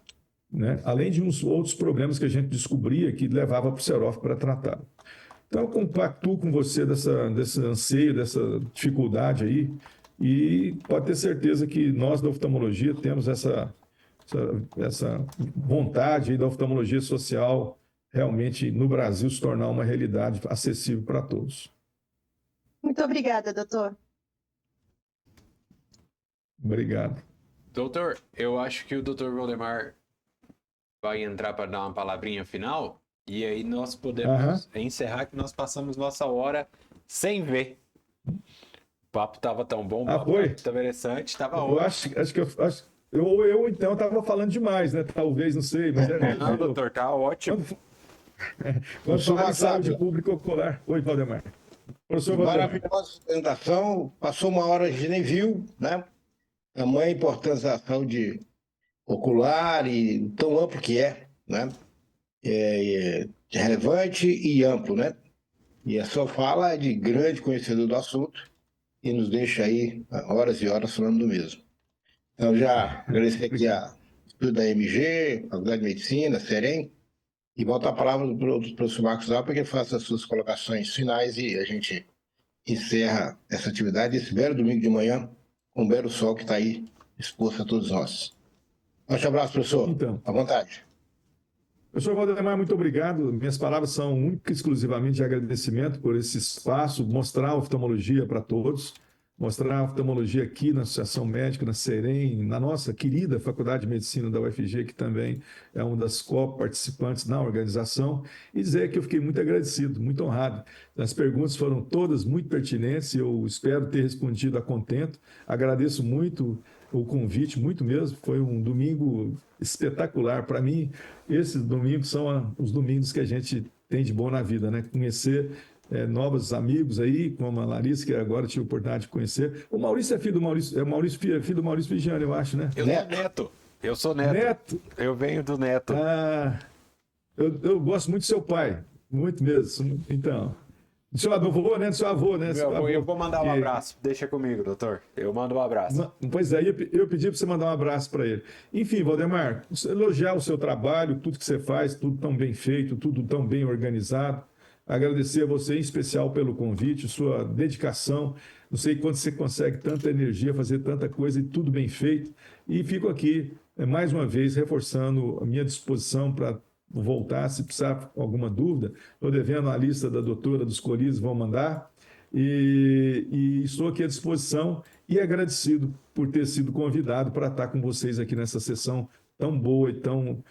né? Além de uns outros problemas que a gente descobria que levava para o serófilo para tratar. Então, eu compactuo com você desse anseio, dessa dificuldade aí, e pode ter certeza que nós da oftalmologia temos essa vontade aí da oftalmologia social realmente no Brasil se tornar uma realidade acessível para todos. Muito obrigada, doutor. Obrigado. Doutor, eu acho que o doutor Valdemar vai entrar para dar uma palavrinha final, e aí nós podemos encerrar, que nós passamos nossa hora sem ver. O papo estava tão bom, o papo foi? tão interessante, estava Eu ótimo. acho que eu então estava falando demais, né? Talvez, não sei, mas Não, doutor, tá ótimo. Quando falar de saúde pública ocular. Oi, Valdemar. Professor Valdemar. Maravilhosa apresentação, passou uma hora, a gente nem viu, né? Tamanha importância da saúde ocular e tão amplo que é, né? É relevante e amplo, né? E a sua fala é de grande conhecedor do assunto e nos deixa aí horas e horas falando do mesmo. Então, já agradecer aqui a estudo da MG, Faculdade de Medicina, Serem, E volto a palavra para o professor Marcos Alves para que ele faça as suas colocações finais e a gente encerra essa atividade esse belo domingo de manhã, com um belo sol que está aí exposto a todos nós. Forte abraço, professor. Então. À vontade. Professor Valdemar, muito obrigado. Minhas palavras são única e exclusivamente de agradecimento por esse espaço, mostrar a oftalmologia para todos, mostrar a oftalmologia aqui na Associação Médica, na SEREM, na nossa querida Faculdade de Medicina da UFG, que também é uma das co-participantes na organização, e dizer que eu fiquei muito agradecido, muito honrado. As perguntas foram todas muito pertinentes e eu espero ter respondido a contento. Agradeço muito o convite, muito mesmo. Foi um domingo espetacular. Para mim, esses domingos são os domingos que a gente tem de bom na vida, né? Conhecer novos amigos aí, como a Larissa, que agora tive a oportunidade de conhecer. O Maurício é filho do Maurício, filho do Maurício Vigiano, eu acho, né? Eu sou neto. Eu sou neto. Neto? Eu venho do neto. Ah, eu gosto muito do seu pai, muito mesmo. Então, do seu avô, né? Do seu avô, né? Meu avô, eu vou mandar um abraço. Deixa comigo, doutor. Eu mando um abraço. Pois é, eu pedi para você mandar um abraço para ele. Enfim, Valdemar, elogiar o seu trabalho, tudo que você faz, tudo tão bem feito, tudo tão bem organizado. Agradecer a você em especial pelo convite, sua dedicação. Não sei quando você consegue tanta energia, fazer tanta coisa e tudo bem feito. E fico aqui, mais uma vez, reforçando a minha disposição para voltar, se precisar alguma dúvida. Estou devendo a lista da doutora dos colis, vão mandar. E estou aqui à disposição e agradecido por ter sido convidado para estar com vocês aqui nessa sessão tão boa e tão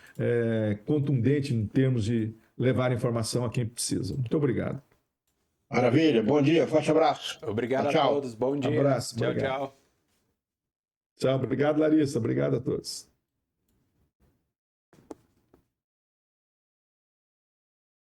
contundente em termos de levar informação a quem precisa. Muito obrigado. Maravilha, bom dia, forte abraço. Obrigado Tchau. a todos, bom dia. Abraço, Tchau, obrigado. tchau. Tchau, obrigado, Larissa. Obrigado a todos.